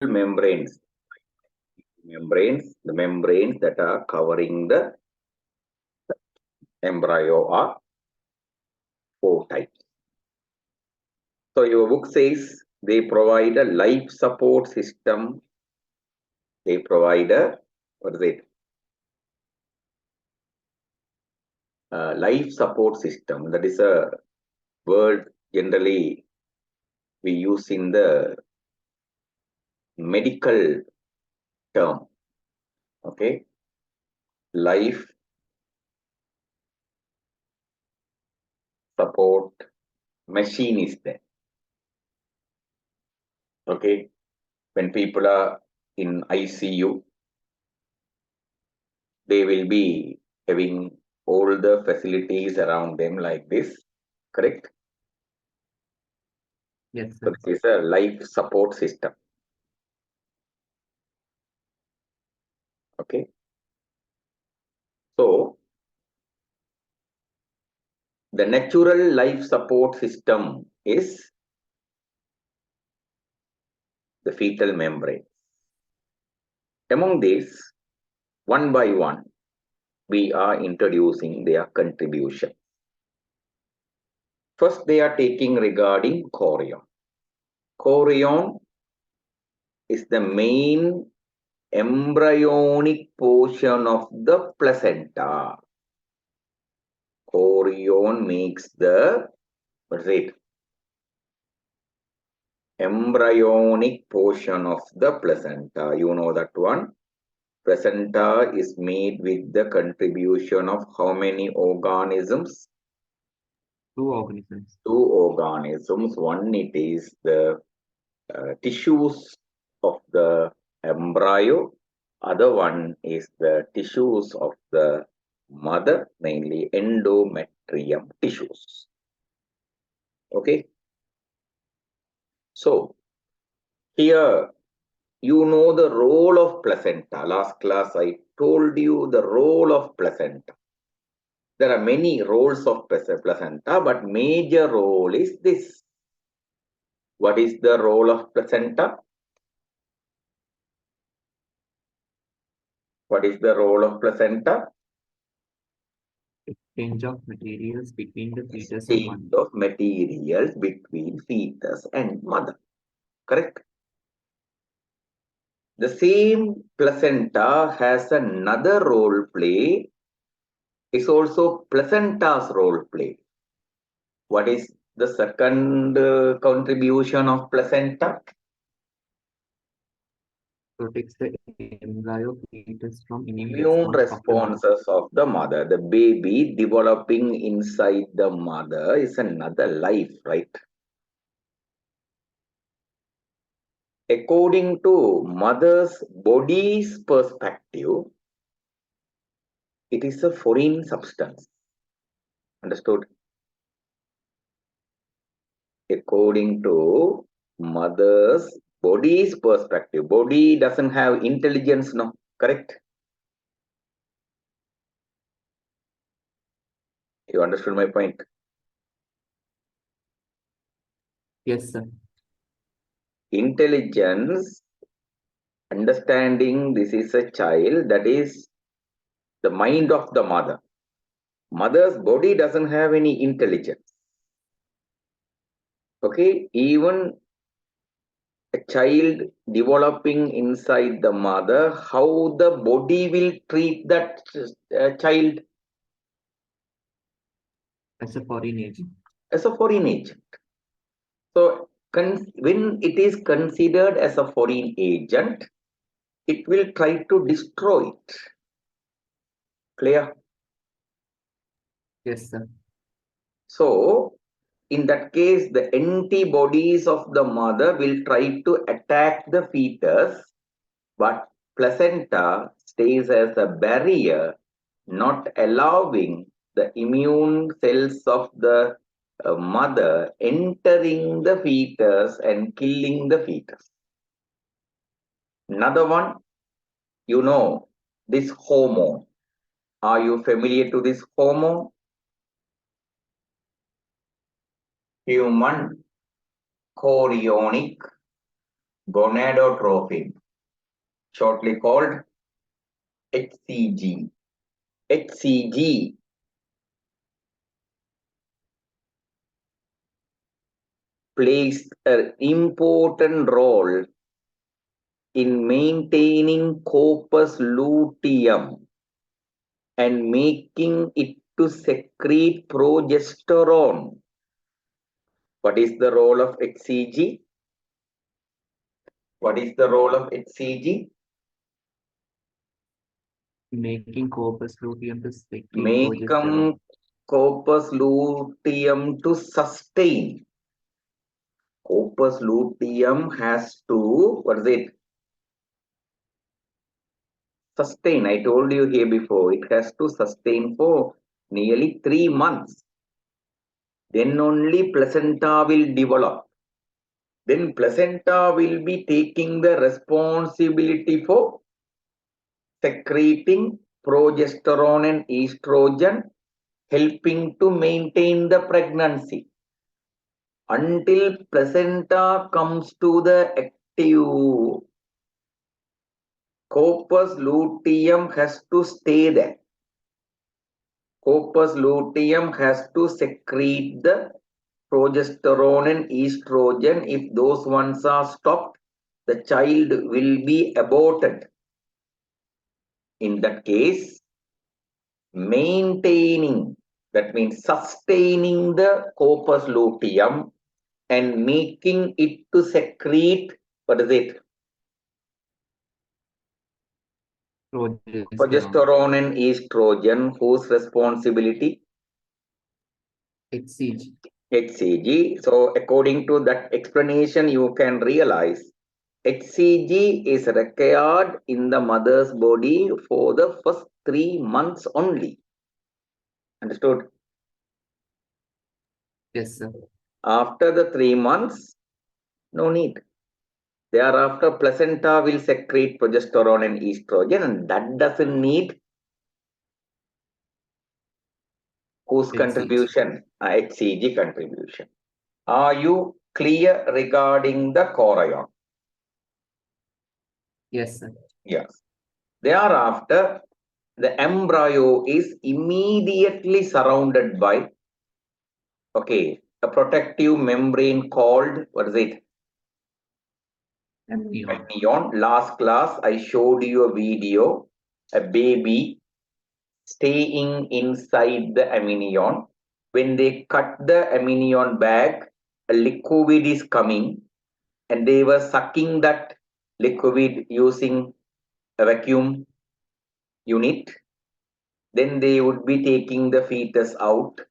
membranes. The membranes that are covering the embryo are 4 types. So your book says they provide a life support system. They provide a, what is it? Life support system. That is a word generally we use in the medical term. Okay. Life support machine is there. Okay. When people are in ICU, they will be having all the facilities around them like this, correct? Yes, So sir. this is a life support system. Okay. So the natural life support system is the fetal membrane. Among these, one by one, we are introducing their contribution. First, they are taking regarding chorion. Chorion is the main embryonic portion of the placenta. Chorion makes the, what is it? Embryonic portion of the placenta. You know that one. Placenta is made with the contribution of how many organisms? 2 organisms. 2 organisms. One, it is the tissues of the embryo. Other one is the tissues of the mother, mainly endometrium tissues. Okay. So here you know the role of placenta. Last class I told you the role of placenta. There are many roles of placenta, but major role is this. What is the role of placenta? What is the role of placenta? Exchange of materials between the fetus and mother. Exchange of materials between fetus and mother. Correct? The same placenta has another role play. It's also placenta's role play. What is the second contribution of placenta? Protects the embryo fetus from immune Immune response of the mother. responses of the mother. The baby developing inside the mother is another life, right? According to mother's body's perspective, it is a foreign substance. Understood? According to mother's body's perspective, body doesn't have intelligence, no? Correct? You understood my point? Yes, sir. Intelligence, understanding this is a child, that is the mind of the mother. Mother's body doesn't have any intelligence. Okay, even a child developing inside the mother, how the body will treat that child? As a foreign agent. As a foreign agent. So when it is considered as a foreign agent, it will try to destroy it. Clear? Yes, sir. So in that case, the antibodies of the mother will try to attack the fetus, but placenta stays as a barrier, not allowing the immune cells of the mother entering the fetus and killing the fetus. Another one, you know, this hormone. Are you familiar to this hormone? Human chorionic gonadotrophin, shortly called HCG. HCG plays an important role in maintaining corpus luteum and making it to secrete progesterone. What is the role of HCG? What is the role of HCG? Making corpus luteum to secrete Make progesterone. corpus luteum to sustain. Corpus luteum has to, what is it? Sustain. I told you here before, it has to sustain for nearly 3 months. Then only placenta will develop. Then placenta will be taking the responsibility for secreting progesterone and estrogen, helping to maintain the pregnancy. Until placenta comes to the active, corpus luteum has to stay there. Corpus luteum has to secrete the progesterone and estrogen. If those ones are stopped, the child will be aborted. In that case, maintaining, that means sustaining the corpus luteum and making it to secrete, what is it? Progesterone and estrogen, whose responsibility? HCG. HCG. So according to that explanation, you can realize HCG is required in the mother's body for the first 3 months only. Understood? Yes, sir. After the 3 months, no need. Thereafter, placenta will secrete progesterone and estrogen, and that doesn't need whose HCG. contribution? HCG contribution. Are you clear regarding the chorion? Yes, sir. Yes. Thereafter, the embryo is immediately surrounded by, okay, a protective membrane called, what is it? Amnion. Amnion. Last class, I showed you a video, a baby staying inside the amnion. When they cut the amnion bag, a liquid is coming and they were sucking that liquid using a vacuum unit. Then they would be taking the fetus out.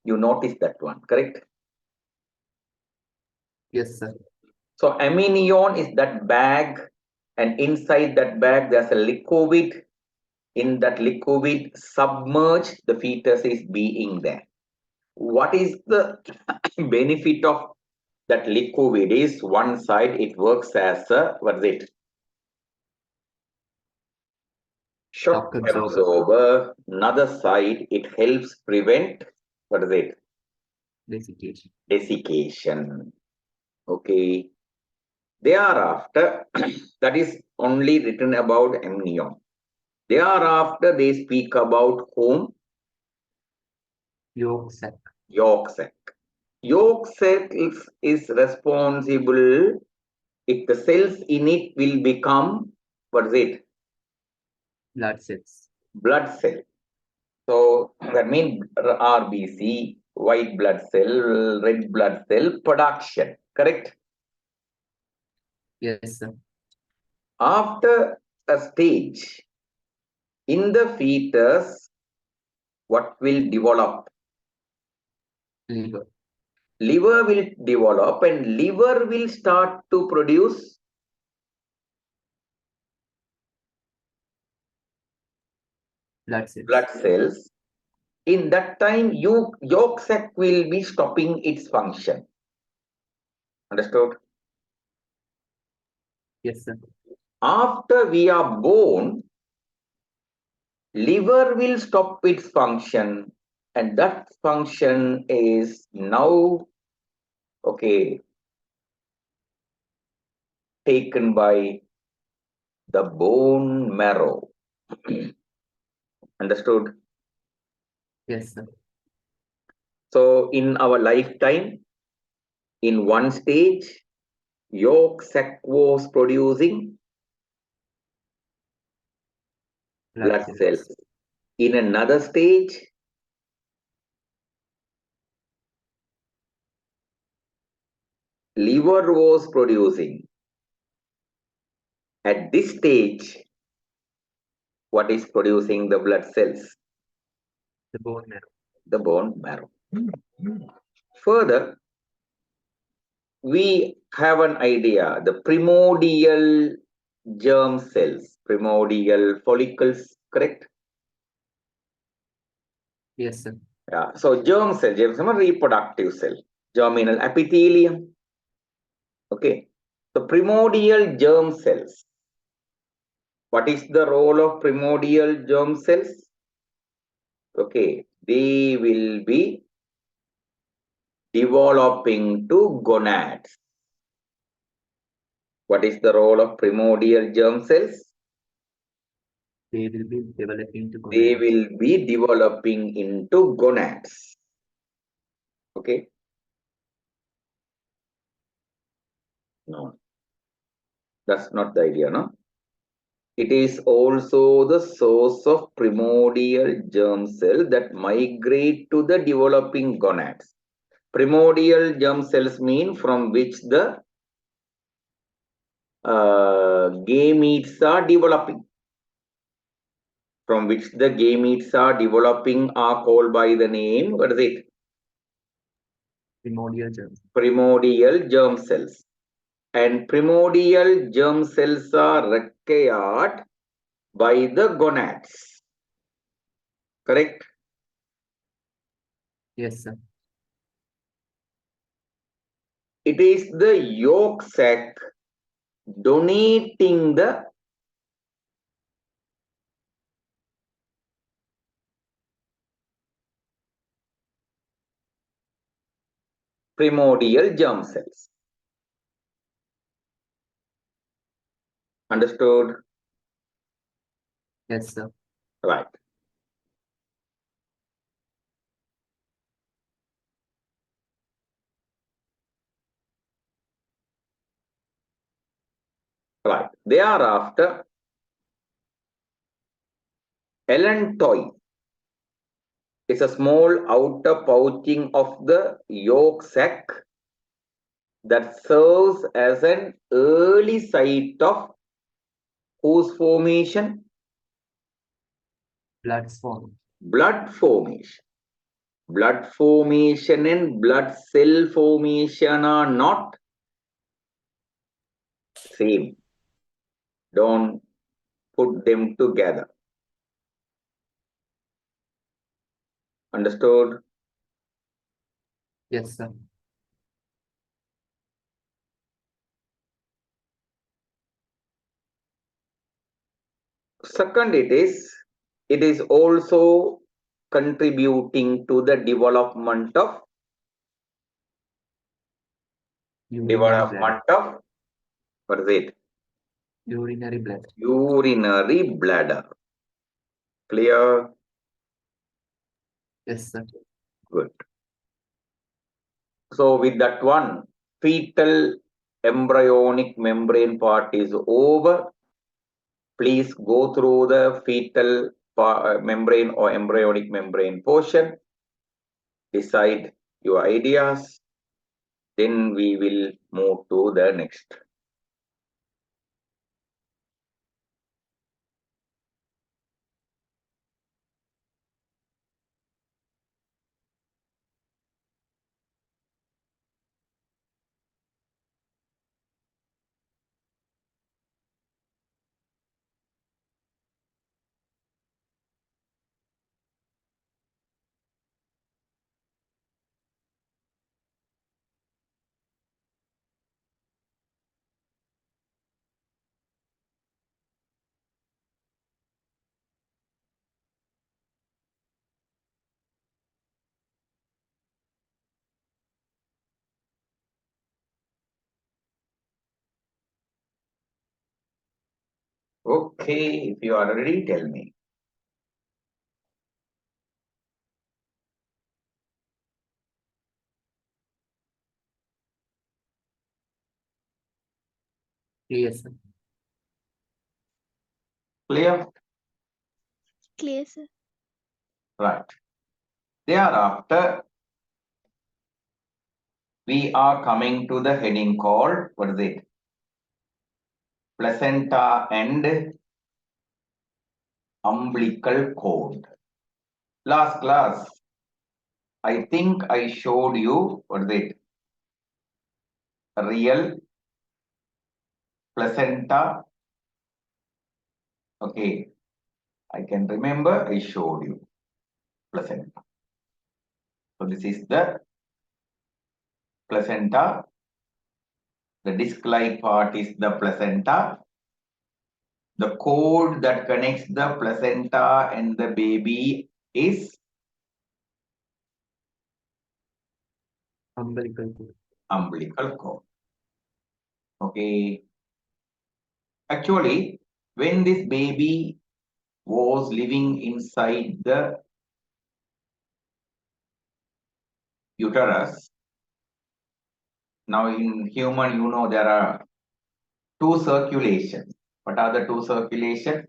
You notice that one, correct? Yes, sir. So amnion is that bag, and inside that bag there's a liquid. In that liquid submerged, the fetus is being there. What is the benefit of that liquid? Is one side it works as a, what is it? Shock absorber. Another side it helps prevent, what is it? Desiccation. Desiccation. Okay. Thereafter, that is only written about amnion. Thereafter, they speak about whom? Yolk sac. Yolk sac. Yolk sac is responsible if the cells in it will become, what is it? Blood cells. Blood cell. So that means RBC, white blood cell, red blood cell production, correct? Yes, sir. After a stage in the fetus, what will develop? Liver. Liver will develop and liver will start to produce Blood cells. blood cells. In that time, yolk sac will be stopping its function. Understood? Yes, sir. After we are born, liver will stop its function, and that function is now, okay, taken by the bone marrow. Understood? Yes, sir. So in our lifetime, in one stage, yolk sac was producing blood cells. In another stage, liver was producing. At this stage, what is producing the blood cells? The bone marrow. The bone marrow. Further, we have an idea, the primordial germ cells, primordial follicles, correct? Yes, sir. Yeah. So germ cell is a reproductive cell, germinal epithelium. Okay. The primordial germ cells. What is the role of primordial germ cells? Okay. They will be developing to gonads. What is the role of primordial germ cells? They will be developing to They gonads. will be developing into gonads. Okay. No, that's not the idea, no? It is also the source of primordial germ cell that migrate to the developing gonads. Primordial germ cells mean from which the gametes are developing. From which the gametes are developing are called by the name, what is it? Primordial germ. Primordial germ cells. And primordial germ cells are required by the gonads. Correct? Yes, sir. It is the yolk sac donating the primordial germ cells. Understood? Yes, sir. Right. Right. Thereafter, allantoin is a small outer pouching of the yolk sac that serves as an early site of whose formation? Blood form. Blood formation. Blood formation and blood cell formation are not same. Don't put them together. Understood? Yes, sir. Second, it is also contributing to the development of Urinary bladder. what is it? Urinary bladder. Urinary bladder. Clear? Yes, sir. Good. So with that one, fetal embryonic membrane part is over. Please go through the fetal membrane or embryonic membrane portion. Decide your ideas. Then we will move to the next. Okay, if you are ready, tell me. Yes, sir. Clear? Clear, sir. Right. Thereafter, we are coming to the heading called, what is it? Placenta and umbilical cord. Last class, I think I showed you, what is it? Real placenta. Okay, I can remember I showed you placenta. So this is the placenta. The disc-like part is the placenta. The cord that connects the placenta and the baby is Umbilical cord. umbilical cord. Okay. Actually, when this baby was living inside the uterus, now in human, you know, there are two circulations. What are the two circulations?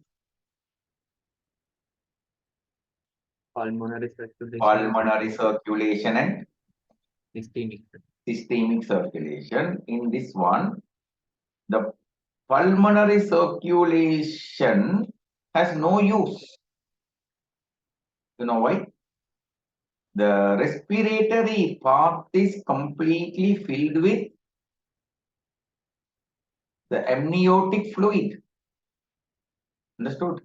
Pulmonary circulation. Pulmonary circulation and Systemic. systemic circulation. In this one, the pulmonary circulation has no use. You know why? The respiratory part is completely filled with the amniotic fluid. Understood?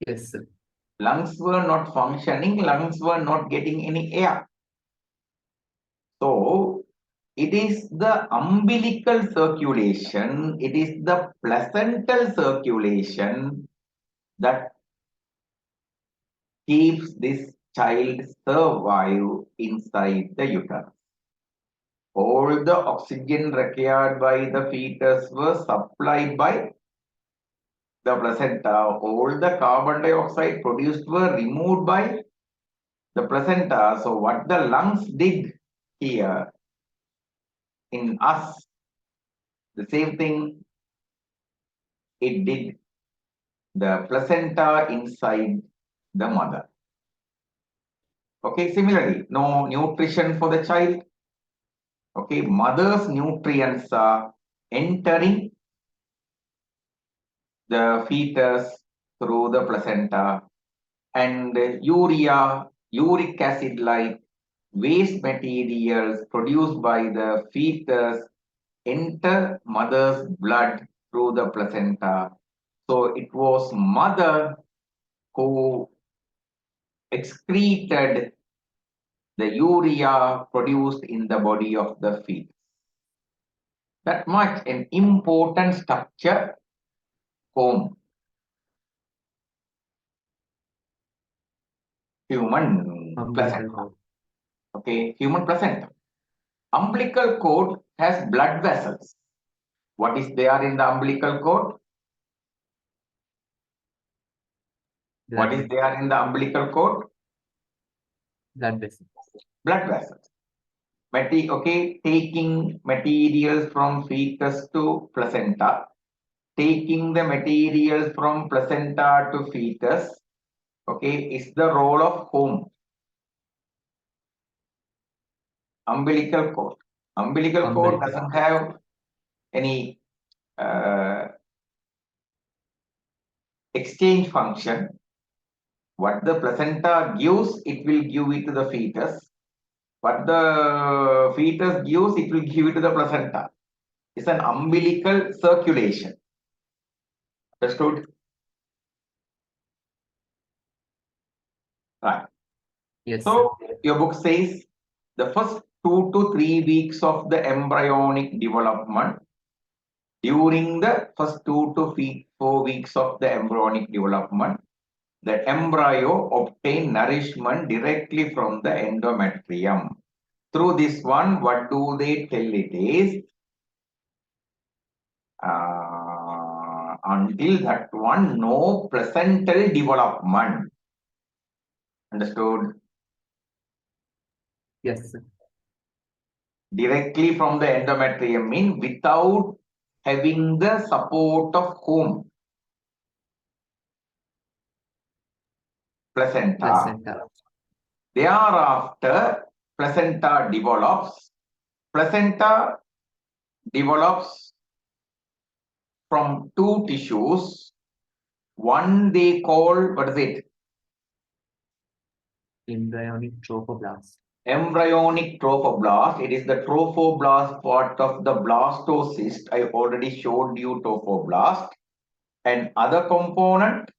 Yes, sir. Lungs were not functioning, lungs were not getting any air. So, it is the umbilical circulation, it is the placental circulation that keeps this child survive inside the uterus. All the oxygen required by the fetus was supplied by the placenta. All the carbon dioxide produced were removed by the placenta. So what the lungs did here in us, the same thing it did the placenta inside the mother. Okay, similarly, no nutrition for the child. Okay, mother's nutrients are entering the fetus through the placenta, and urea, uric acid like waste materials produced by the fetus enter mother's blood through the placenta. So it was mother who excreted the urea produced in the body of the fetus. That much an important structure, home, human placenta. Umbilical cord. Okay, human placenta. Umbilical cord has blood vessels. What is there in the umbilical cord? What is there in the umbilical cord? Blood vessels. Blood vessels. Okay, taking materials from fetus to placenta, taking the materials from placenta to fetus, okay, is the role of home. Umbilical cord. Umbilical cord doesn't have any exchange function. What the placenta gives, it will give it to the fetus. What the fetus gives, it will give it to the placenta. It's an umbilical circulation. Understood? Right. Yes. So your book says the first 2 to 3 weeks of the embryonic development, during the first 2 to 4 weeks of the embryonic development, the embryo obtain nourishment directly from the endometrium. Through this one, what do they tell it is? Until that one, no placental development. Understood? Yes, sir. Directly from the endometrium means without having the support of whom? Placenta. Placenta. Thereafter, placenta develops. Placenta develops from two tissues. One they call, what is it? Embryonic trophoblast. Embryonic trophoblast. It is the trophoblast part of the blastocyst. I already showed you trophoblast. And other component,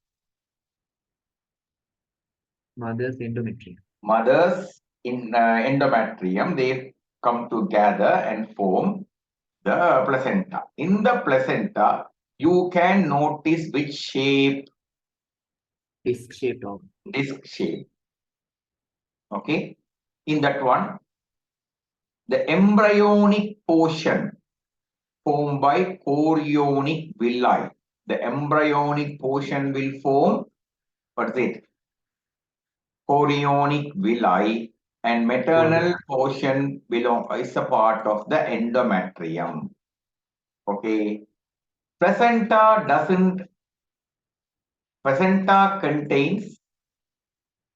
Mother's endometrium. mothers in endometrium, they come together and form the placenta. In the placenta, you can notice which shape, Disc-shaped organ. disc shape. Okay. In that one, the embryonic portion formed by chorionic villi. The embryonic portion will form, what is it? Chorionic villi, and maternal portion is a part of the endometrium. Okay. Placenta contains,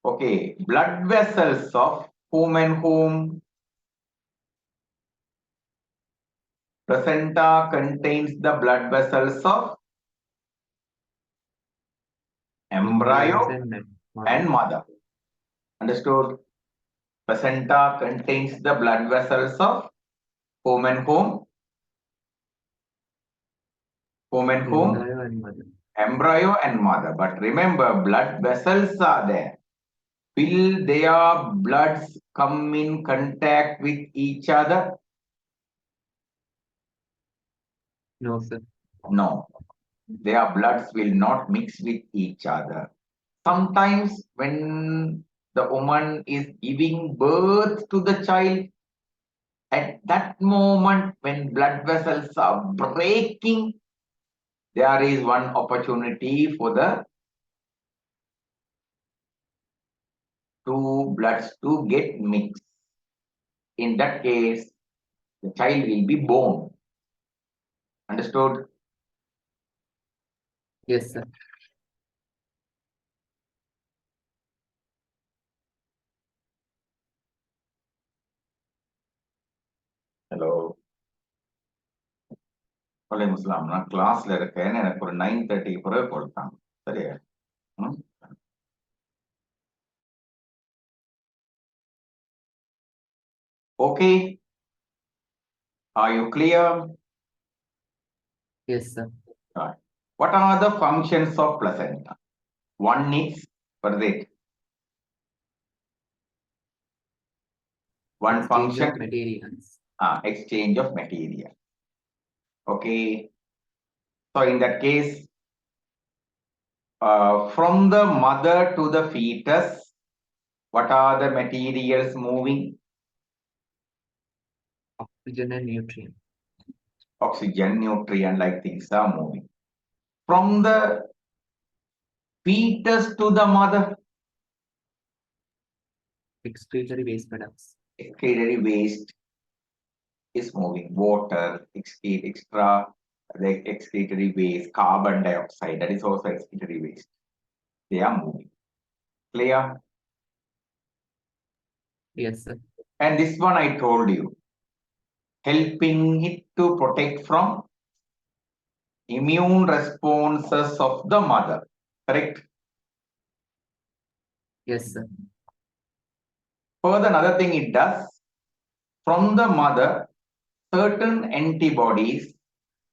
okay, blood vessels of whom and whom? Placenta contains the blood vessels of embryo and mother. Understood? Placenta contains the blood vessels of whom and whom? Whom and whom? Embryo and mother. Embryo and mother. But remember, blood vessels are there. Will their bloods come in contact with each other? No, sir. No. Their bloods will not mix with each other. Sometimes when the woman is giving birth to the child, at that moment when blood vessels are breaking, there is one opportunity for the two bloods to get mixed. In that case, the child will be born. Understood? Yes, sir. Hello. வலைமுஸ்லாம் நான் கிளாஸ்ல இருக்கேன் எனக்கு ஒரு 9:30 பிறகு கொடுத்தாங்க சரியா okay are you clear? Yes, sir. Right. What are the functions of placenta? One is, what is it? One Exchange function, of materials. exchange of material. Okay. So in that case, from the mother to the fetus, what are the materials moving? Oxygen and nutrient. Oxygen, nutrient like things are moving. From the fetus to the mother, Excretory waste products. excretory waste is moving. Water, extra, the excretory waste, carbon dioxide, that is also excretory waste. They are moving. Clear? Yes, sir. And this one I told you, helping it to protect from immune responses of the mother. Correct? Yes, sir. Further, another thing it does, from the mother, certain antibodies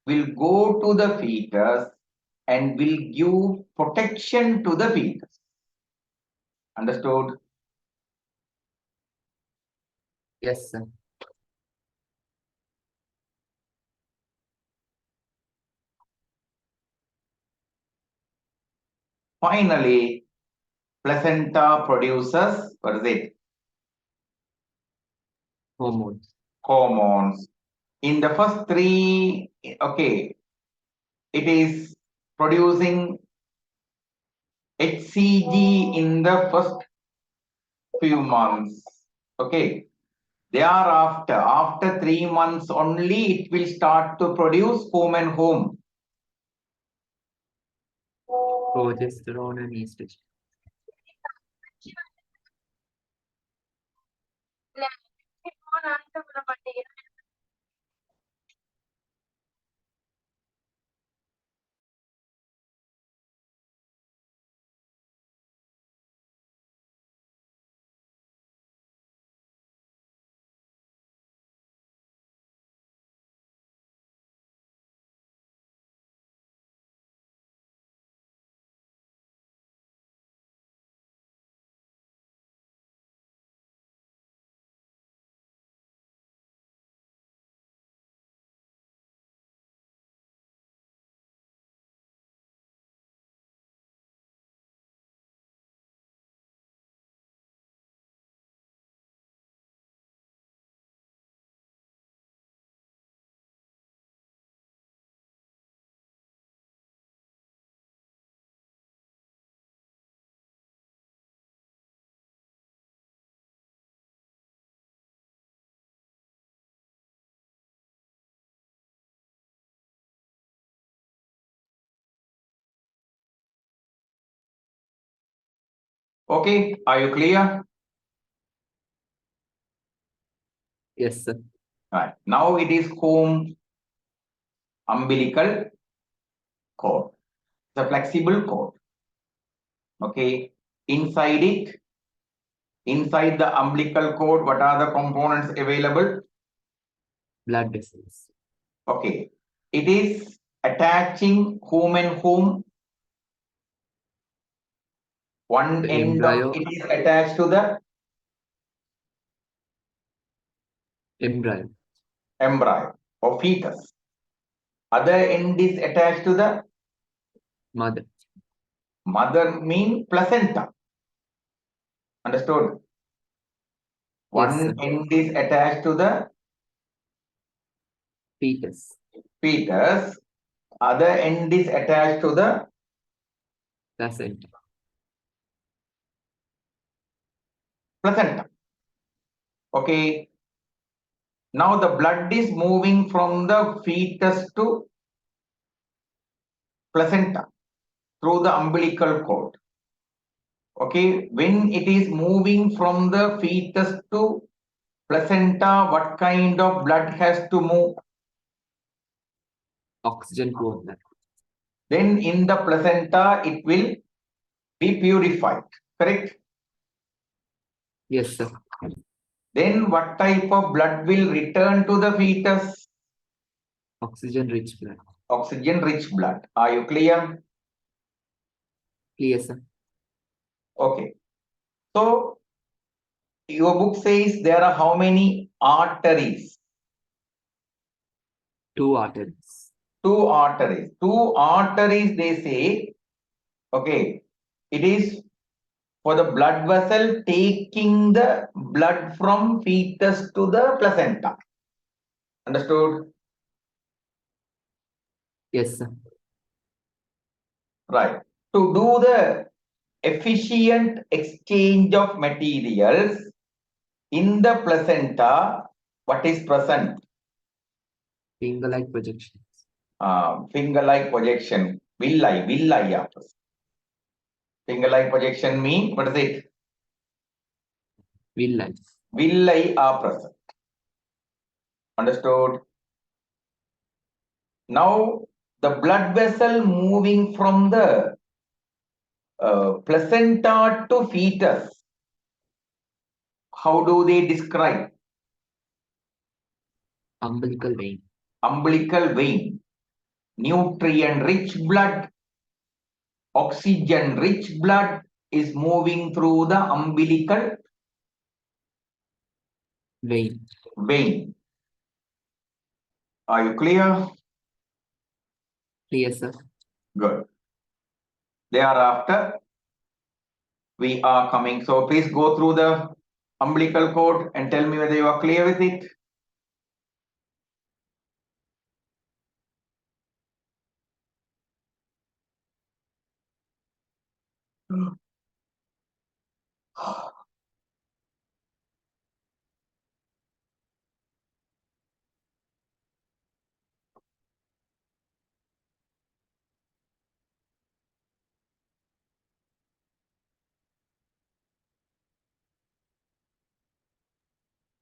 will go to the fetus and will give protection to the fetus. Understood? Yes, sir. Finally, placenta produces, what is it? Hormones. Hormones. In the first three, okay, it is producing HCG in the first few months. Okay. Thereafter, after 3 months only, it will start to produce whom and whom. Progesterone and estrogen. Okay, are you clear? Yes, sir. Right. Now it is whom umbilical cord. It's a flexible cord. Okay. Inside the umbilical cord, what are the components available? Blood vessels. Okay. It is attaching whom and whom. One The end embryo. of it is attached to the Embryo. embryo or fetus. Other end is attached to the Mother. mother, mean placenta. Understood? Yes, sir. One end is attached to the Fetus. fetus. Other end is attached to the Placenta. placenta. Okay. Now the blood is moving from the fetus to placenta through the umbilical cord. Okay. When it is moving from the fetus to placenta, what kind of blood has to move? Oxygen poor blood. Then in the placenta, it will be purified. Correct? Yes, sir. Then what type of blood will return to the fetus? Oxygen rich blood. Oxygen rich blood. Are you clear? Clear, sir. Okay. So your book says there are how many arteries? 2 arteries. 2 arteries. 2 arteries, they say. Okay. It is for the blood vessel taking the blood from fetus to the placenta. Understood? Yes, sir. Right. To do the efficient exchange of materials in the placenta, what is present? Finger-like projections. Finger-like projection. Villi are present. Finger-like projection mean, what is it? Villi. Villi are present. Understood? Now, the blood vessel moving from the placenta to fetus, how do they describe? Umbilical vein. Umbilical vein. Nutrient-rich blood, oxygen-rich blood is moving through the umbilical Vein. vein. Are you clear? Clear, sir. Good. Thereafter, we are coming. So please go through the umbilical cord and tell me whether you are clear with it.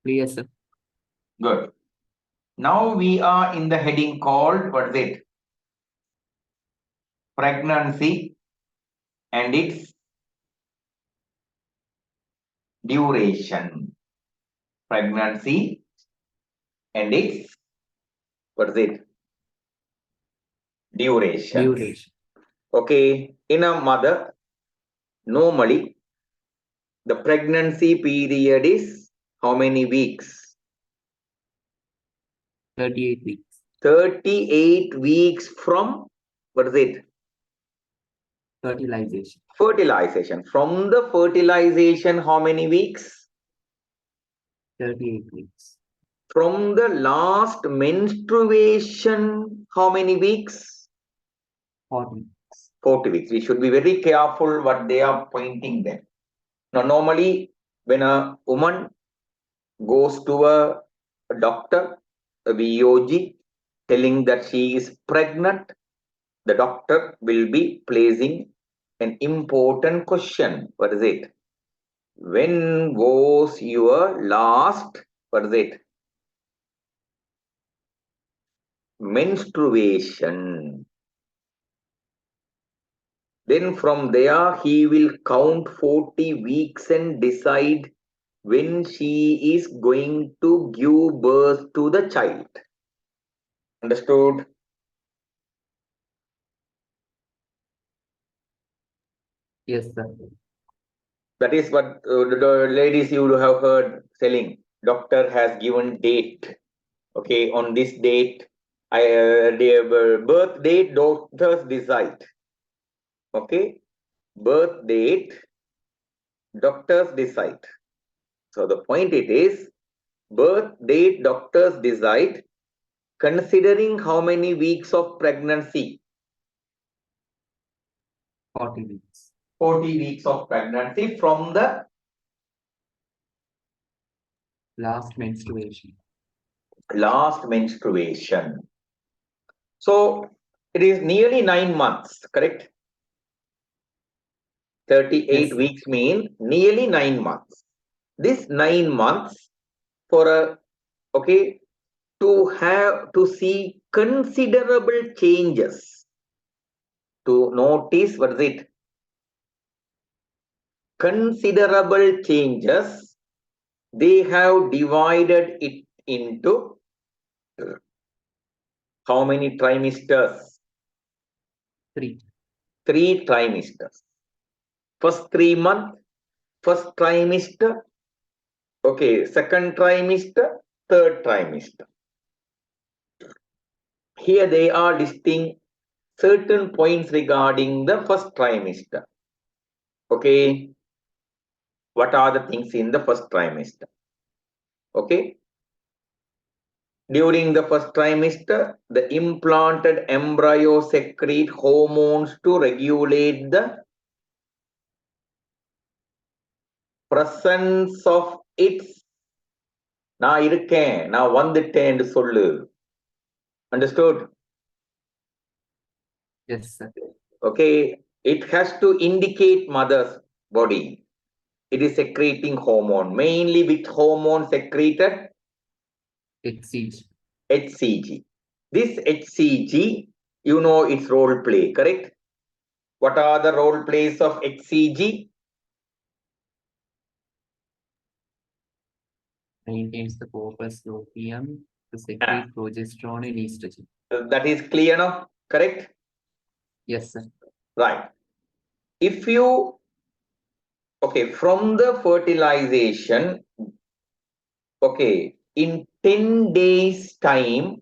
Clear, sir. Good. Now we are in the heading called, what is it? Pregnancy and its duration. Pregnancy and its, what is it? Duration. Duration. Okay, in a mother, normally the pregnancy period is how many weeks? 38 weeks. 38 weeks from, what is it? Fertilization. Fertilization. From the fertilization, how many weeks? 38 weeks. From the last menstruation, how many weeks? 40. 40 weeks. We should be very careful what they are pointing there. Now, normally, when a woman goes to a doctor, a VOG, telling that she is pregnant, the doctor will be placing an important question. What is it? When was your last, what is it? Menstruation. Then from there, he will count 40 weeks and decide when she is going to give birth to the child. Understood? Yes, sir. That is what the ladies you have heard telling. Doctor has given date. Okay, on this date, their birth date, doctors decide. Okay, birth date, doctors decide. So the point it is, birth date, doctors decide, considering how many weeks of pregnancy? 40 weeks. 40 weeks of pregnancy from the Last menstruation. last menstruation. So it is nearly 9 months, correct? 38 Yes, weeks mean nearly 9 months. This 9 months for a, okay, to see considerable changes, to notice, what is it? Considerable changes, they have divided it into how many trimesters? 3. 3 trimesters. First 3 months, first trimester, okay, second trimester, third trimester. Here they are listing certain points regarding the first trimester. Okay, what are the things in the first trimester? Okay, during the first trimester, the implanted embryo secrete hormones to regulate the presence of its, நான் இருக்கேன், நான் வந்துட்டேன்னு சொல்லு. Understood? Yes, sir. Okay, it has to indicate mother's body. It is secreting hormone. Mainly which hormone secreted? HCG. HCG. This HCG, you know its role play, correct? What are the role plays of HCG? Maintains the corpus luteum to secrete progesterone and estrogen. That is clear now, correct? Yes, sir. Right. If you, okay, from the fertilization, okay, in 10 days time,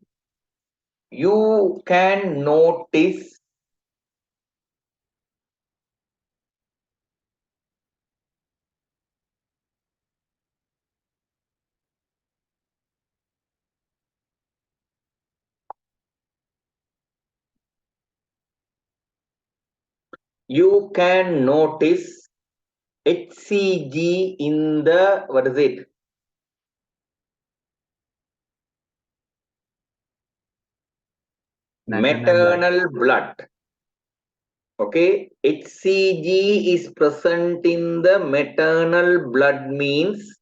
you can notice you can notice HCG in the, what is it? Maternal blood. Okay, HCG is present in the maternal blood means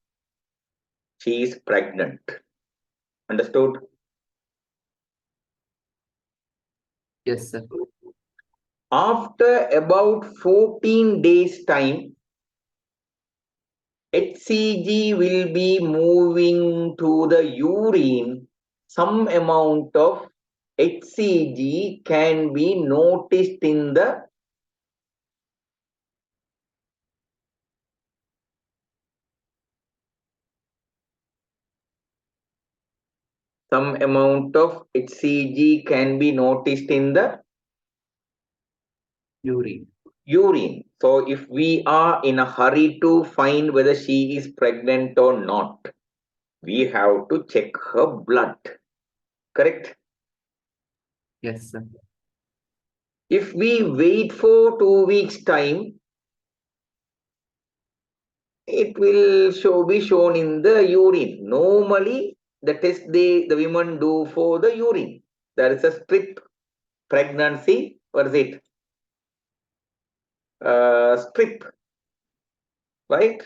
she is pregnant. Understood? Yes, sir. After about 14 days time, HCG will be moving to the urine. Some amount of HCG can be noticed in the Urine. urine. So if we are in a hurry to find whether she is pregnant or not, we have to check her blood. Correct? Yes, sir. If we wait for 2 weeks time, it will be shown in the urine. Normally, the test the women do for the urine. There is a strip pregnancy. What is it? Strip, right?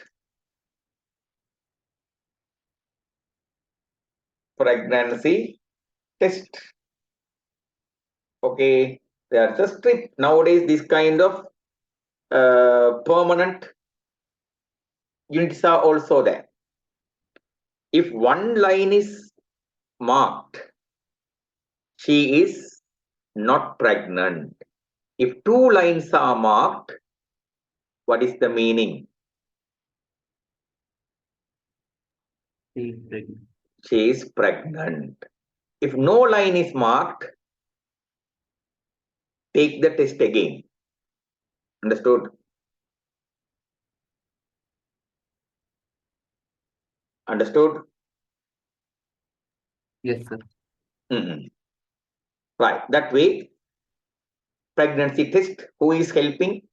Pregnancy test. Okay, there's a strip. Nowadays, this kind of permanent units are also there. If one line is marked, she is not pregnant. If 2 lines are marked, what is the meaning? She is pregnant. She is pregnant. If no line is marked, take the test again. Understood? Understood? Yes, sir. Right. That way, pregnancy test, who is helping?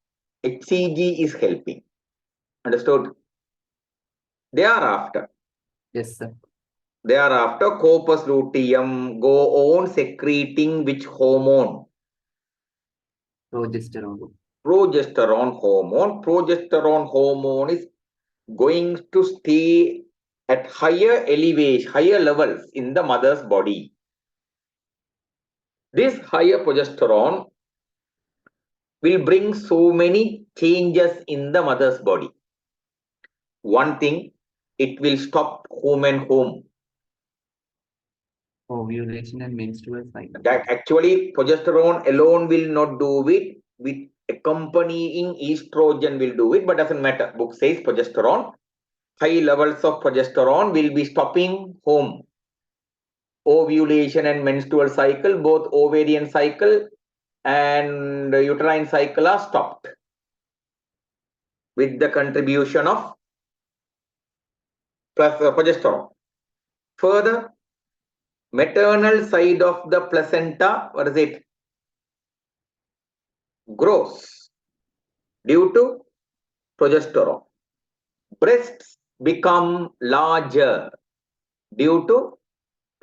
HCG is helping. Understood? Thereafter, Yes, sir. corpus luteum go on secreting which hormone? Progesterone. Progesterone hormone. Progesterone hormone is going to stay at higher elevation, higher levels in the mother's body. This higher progesterone will bring so many changes in the mother's body. One thing, it will stop home and home. Ovulation and menstrual cycle. That actually progesterone alone will not do it. With accompanying estrogen will do it, but doesn't matter. Book says progesterone. High levels of progesterone will be stopping home. Ovulation and menstrual cycle, both ovarian cycle and uterine cycle are stopped with the contribution of progesterone. Further, maternal side of the placenta, what is it? Grows due to progesterone. Breasts become larger due to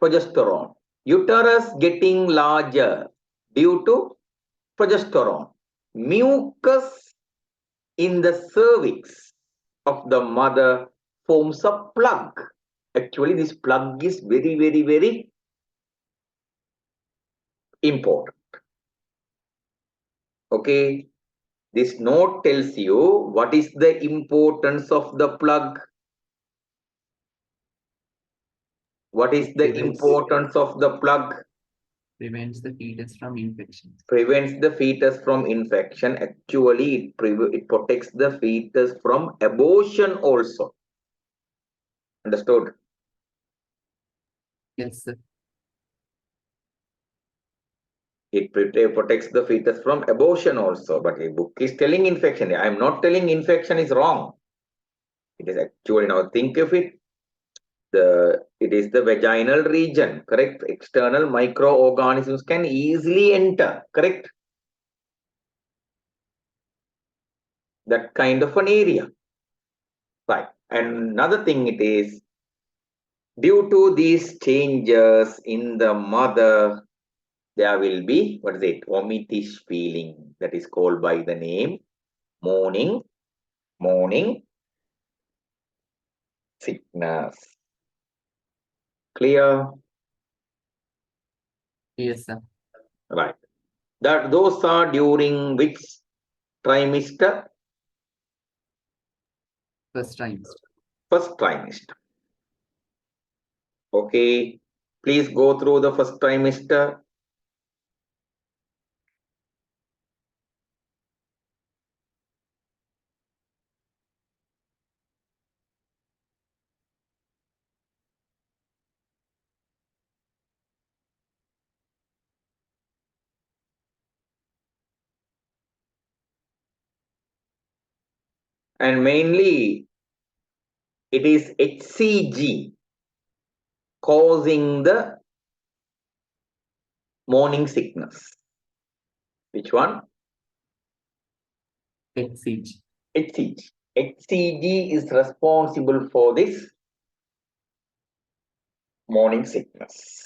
progesterone. Uterus getting larger due to progesterone. Mucus in the cervix of the mother forms a plug. Actually, this plug is very, very, very important. Okay, this note tells you what is the importance of the plug. What is the importance of the plug? Prevents the fetus from infection. Prevents the fetus from infection. Actually, it protects the fetus from abortion also. Understood? Yes, sir. It protects the fetus from abortion also. But the book is telling infection. I am not telling infection is wrong. It is actually, now think of it. It is the vaginal region, correct? External microorganisms can easily enter, correct? that kind of an area. Right. And another thing it is, due to these changes in the mother, there will be, what is it, vomitish feeling, that is called by the name morning sickness. Clear? Yes, sir. Right. That those are during which trimester? First trimester. First trimester. Okay. Please go through the first trimester. And mainly it is HCG causing the morning sickness. Which one? HCG. HCG. HCG is responsible for this morning sickness.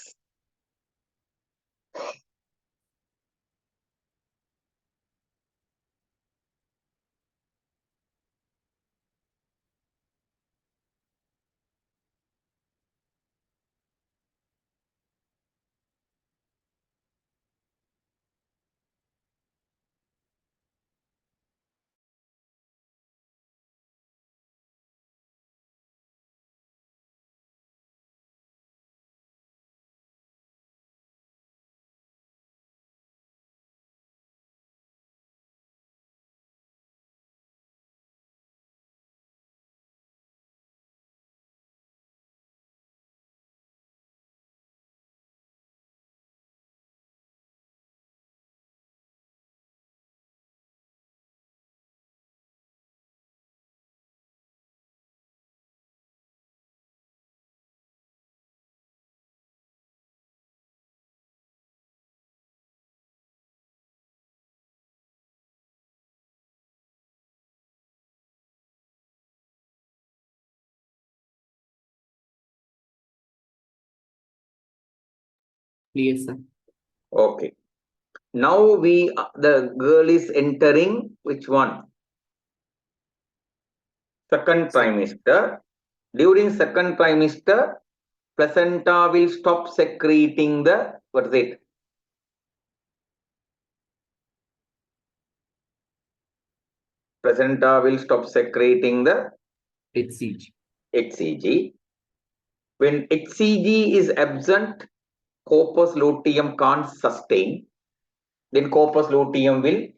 Yes, sir. Okay. Now the girl is entering which one? Second trimester. During second trimester, placenta will stop secreting the, what is it? Placenta will stop secreting the HCG. HCG. When HCG is absent, corpus luteum can't sustain. Then corpus luteum will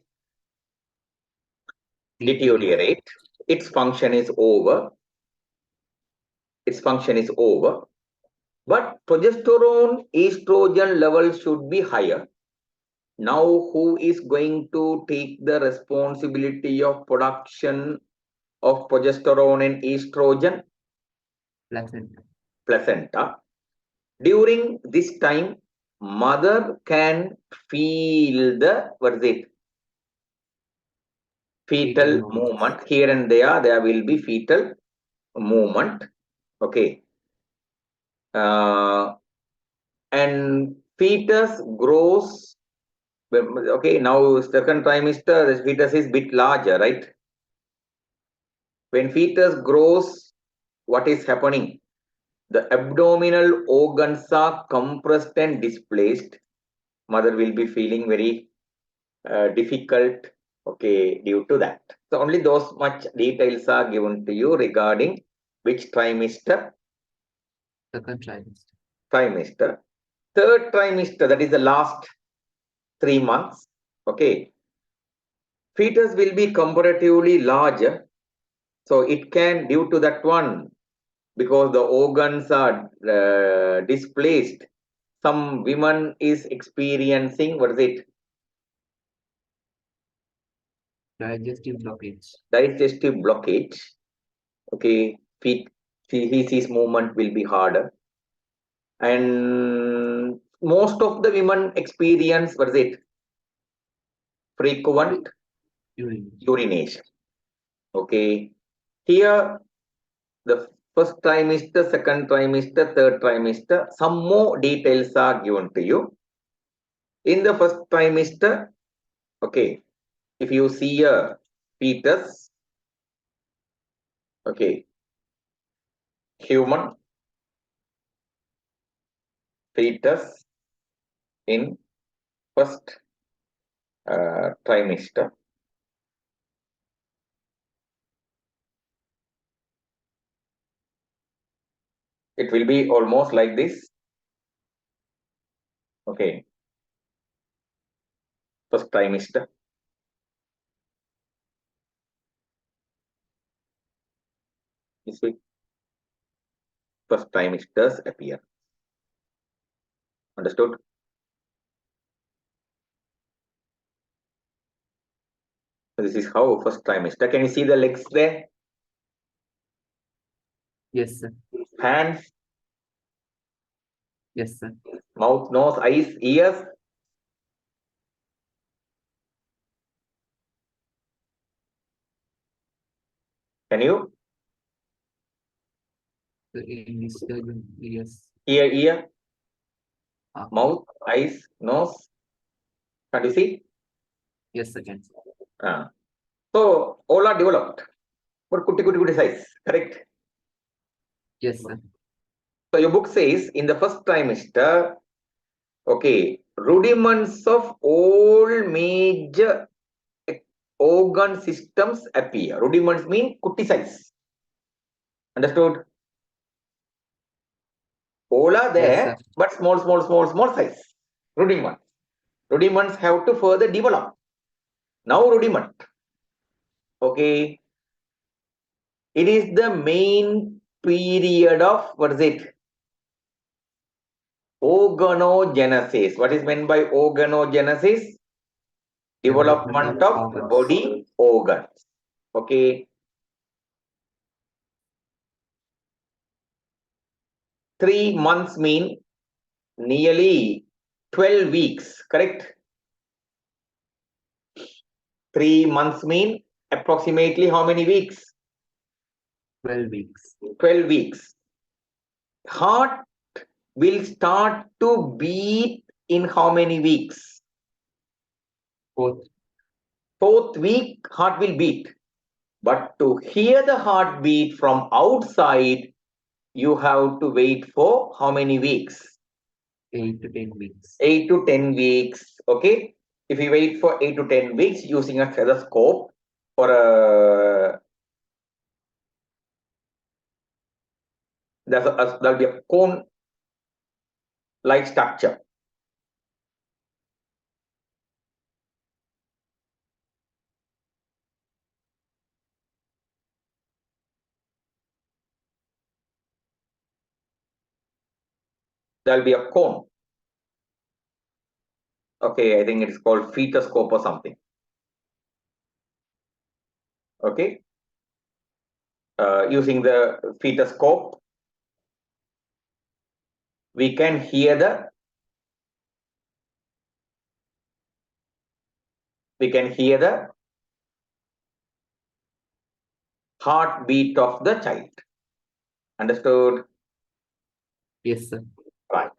deteriorate. Its function is over. Its function is over. But progesterone, estrogen level should be higher. Now, who is going to take the responsibility of production of progesterone and estrogen? Placenta. Placenta. During this time, mother can feel the, what is it? Fetal movement. Here and there will be fetal movement. Okay. And fetus grows. Okay, now second trimester, the fetus is bit larger, right? When fetus grows, what is happening? The abdominal organs are compressed and displaced. Mother will be feeling very difficult, okay, due to that. So only those much details are given to you regarding which trimester? Second trimester. Trimester. Third trimester, that is the last 3 months, okay. Fetus will be comparatively larger. So it can, due to that one, because the organs are displaced, some women is experiencing, what is it? Digestive blockage. Digestive blockage. Okay, feces movement will be harder. And most of the women experience, what is it? Frequent urination. Okay. Here, the first trimester, second trimester, third trimester, some more details are given to you. In the first trimester, okay, if you see a fetus, okay, human fetus in first trimester. It will be almost like this. Okay. First trimester. This week, first trimesters appear. Understood? This is how first trimester. Can you see the legs there? Yes, sir. Hands, Yes, sir. mouth, nose, eyes, ears. Can you So initial, yes. ear, Ah, mouth, eyes, nose? Can you see? yes, again. So all are developed. But kuti size, correct? Yes, sir. So your book says in the first trimester, okay, rudiments of all major organ systems appear. Rudiments mean kuti size. Understood? All are there, Yes, but small size. Rudiments. Rudiments have to further develop. Now rudiment. Okay. It is the main period of, what is it? Organogenesis. What is meant by organogenesis? Development of organs. body organs. Okay. 3 months mean nearly 12 weeks, correct? 3 months mean approximately how many weeks? 12 weeks. 12 weeks. Heart will start to beat in how many weeks? Fourth. 4th week, heart will beat. But to hear the heartbeat from outside, you have to wait for how many weeks? 8 to 10 weeks. 8 to 10 weeks. Okay. If you wait for 8 to 10 weeks using a stethoscope or there'll be a cone like structure. There'll be a cone. Okay, I think it is called fetoscope or something. Okay. Using the fetoscope, we can hear the heartbeat of the child. Understood? Yes, sir. Right.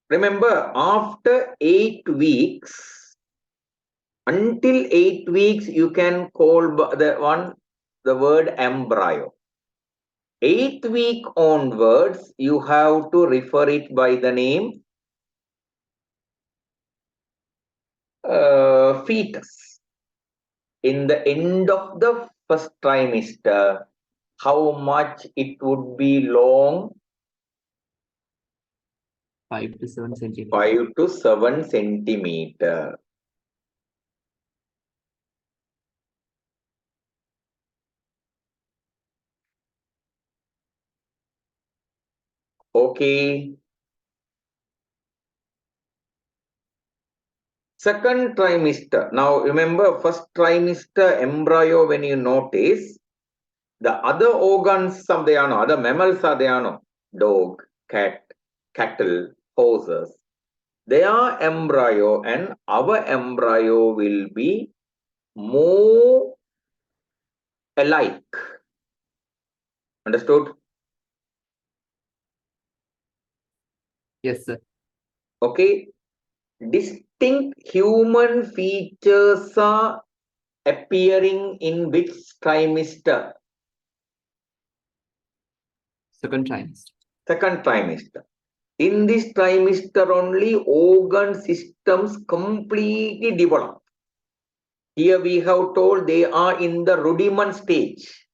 Remember, after 8 weeks, until 8 weeks, you can call the word embryo. 8th week onwards, you have to refer it by the name fetus. In the end of the first trimester, how much it would be long? 5 to 7 centimeters. 5 to 7 centimeter. Okay. Second trimester. Now remember, first trimester embryo, when you notice, the other organs, some they are no, other mammals are there no, dog, cat, cattle, horses. They are embryo, and our embryo will be more alike. Understood? Yes, sir. Okay. Distinct human features are appearing in which trimester? Second trimester. Second trimester. In this trimester only, organ systems completely develop. Here we have told they are in the rudiment stage.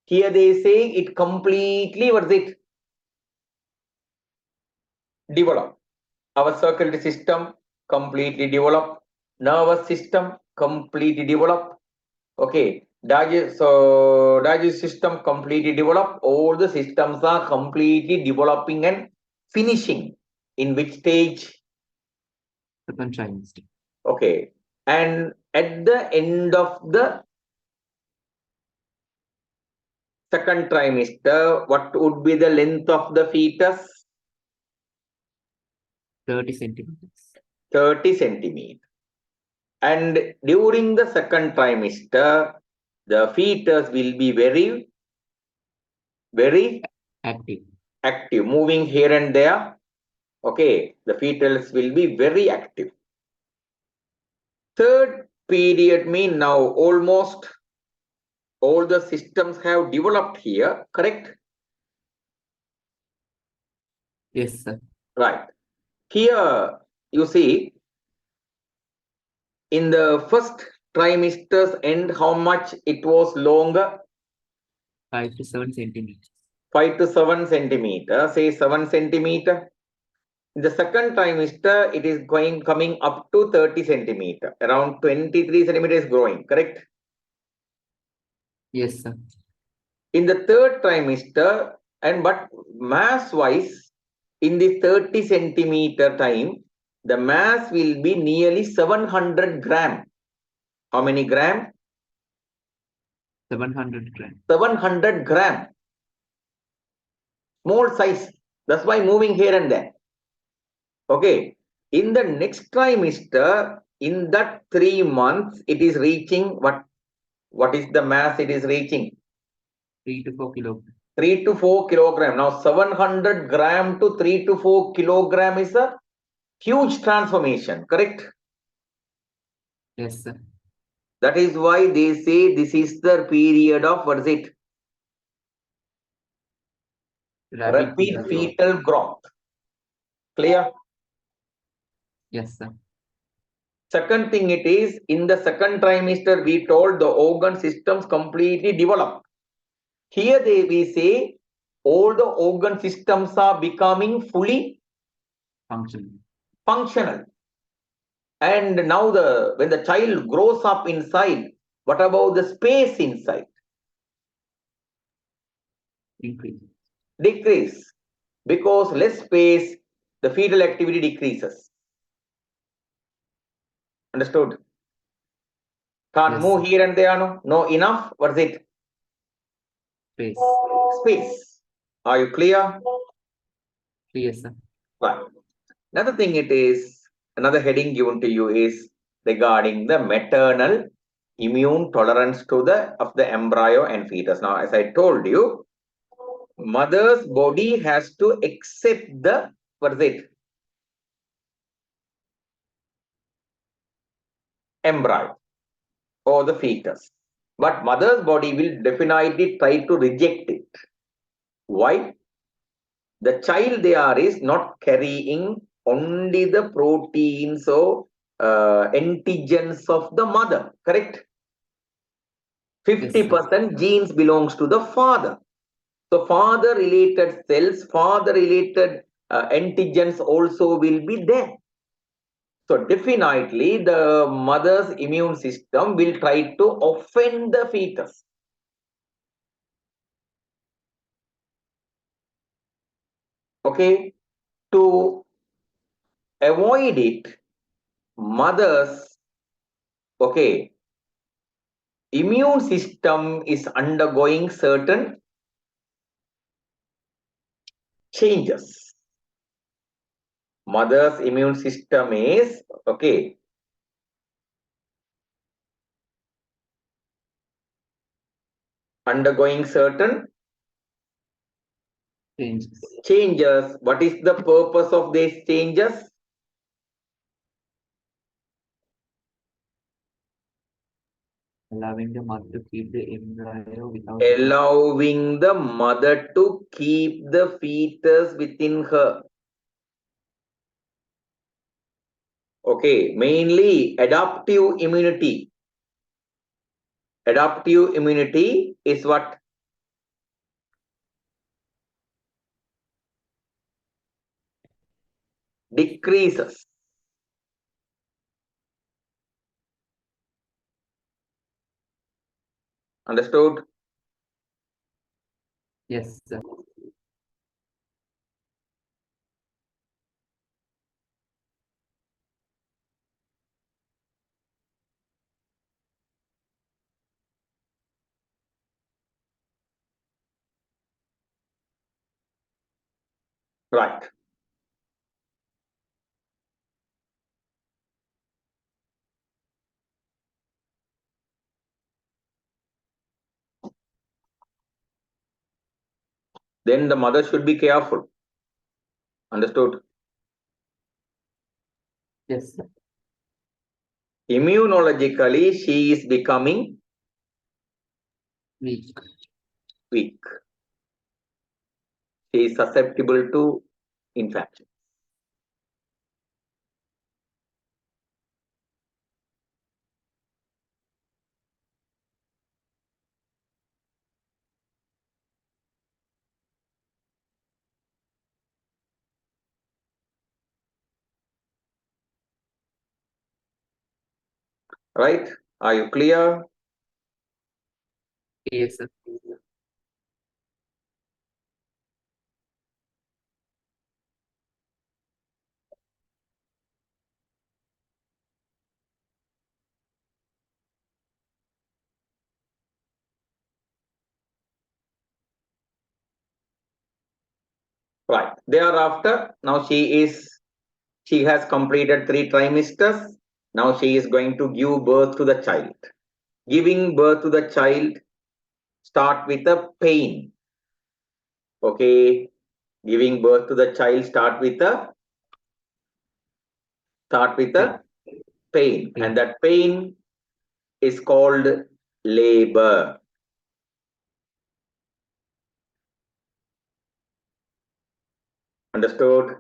Here they say it completely, what is it? Develop. Our circulatory system completely develop. Nervous system completely develop. Okay. Digestive system completely develop. All the systems are completely developing and finishing. In which stage? Second trimester. Okay. And at the end of the second trimester, what would be the length of the fetus? 30 centimeters. 30 centimeters. And during the second trimester, the fetus will be very, very Active. active, moving here and there. Okay, the fetus will be very active. Third period mean now almost all the systems have developed here, correct? Yes, sir. Right. Here you see in the first trimester's end how much it was longer? 5 to 7 centimeters. 5 to 7 centimeter, say 7 centimeter. In the second trimester, it is coming up to 30 centimeter. Around 23 centimeters growing, correct? Yes, sir. In the third trimester, but mass wise, in the 30 centimeter time, the mass will be nearly 700 gram. How many gram? 700 grams. 700 gram. Small size. That's why moving here and there. Okay. In the next trimester, in that 3 months, it is reaching what? What is the mass it is reaching? 3 to 4 kilograms. 3 to 4 kilogram. Now 700 gram to 3 to 4 kilogram is a huge transformation, correct? Yes, sir. That is why they say this is the period of, what is it? Rapid fetal growth. Clear? Yes, sir. Second thing it is, in the second trimester, we told the organ systems completely develop. Here we say all the organ systems are becoming fully functional. And now when the child grows up inside, what about the space inside? Increase. Decrease. Because less space, the fetal activity decreases. Understood? Can't Yes, move sir. here and there, no? No enough, what is it? Space. Space. Are you clear? Yes, sir. Right. Another thing it is, another heading given to you is regarding the maternal immune tolerance to of the embryo and fetus. Now, as I told you, mother's body has to accept the, what is it? Embryo or the fetus. But mother's body will definitely try to reject it. Why? The child there is not carrying only the proteins or antigens of the mother, correct? 50% genes belongs to the father. So father related cells, father related antigens also will be there. So definitely the mother's immune system will try to offend the fetus. Okay, to avoid it, mother's, okay, immune system is undergoing certain changes. Mother's immune system is, okay, undergoing certain Changes. changes. What is the purpose of these changes? Allowing the mother to keep the embryo without Allowing the mother to keep the fetus within her. Okay, mainly adaptive immunity. Adaptive immunity is what? Decreases. Understood? Yes, sir. Right. Then the mother should be careful. Understood? Yes, sir. Immunologically, she is becoming Weak. weak. She is susceptible to infection. Right? Are you clear? Yes, sir. Right. Thereafter, now she has completed 3 trimesters. Now she is going to give birth to the child. Giving birth to the child start with a pain. Okay. Giving birth to the child start with a pain. And that pain is called labor. Understood?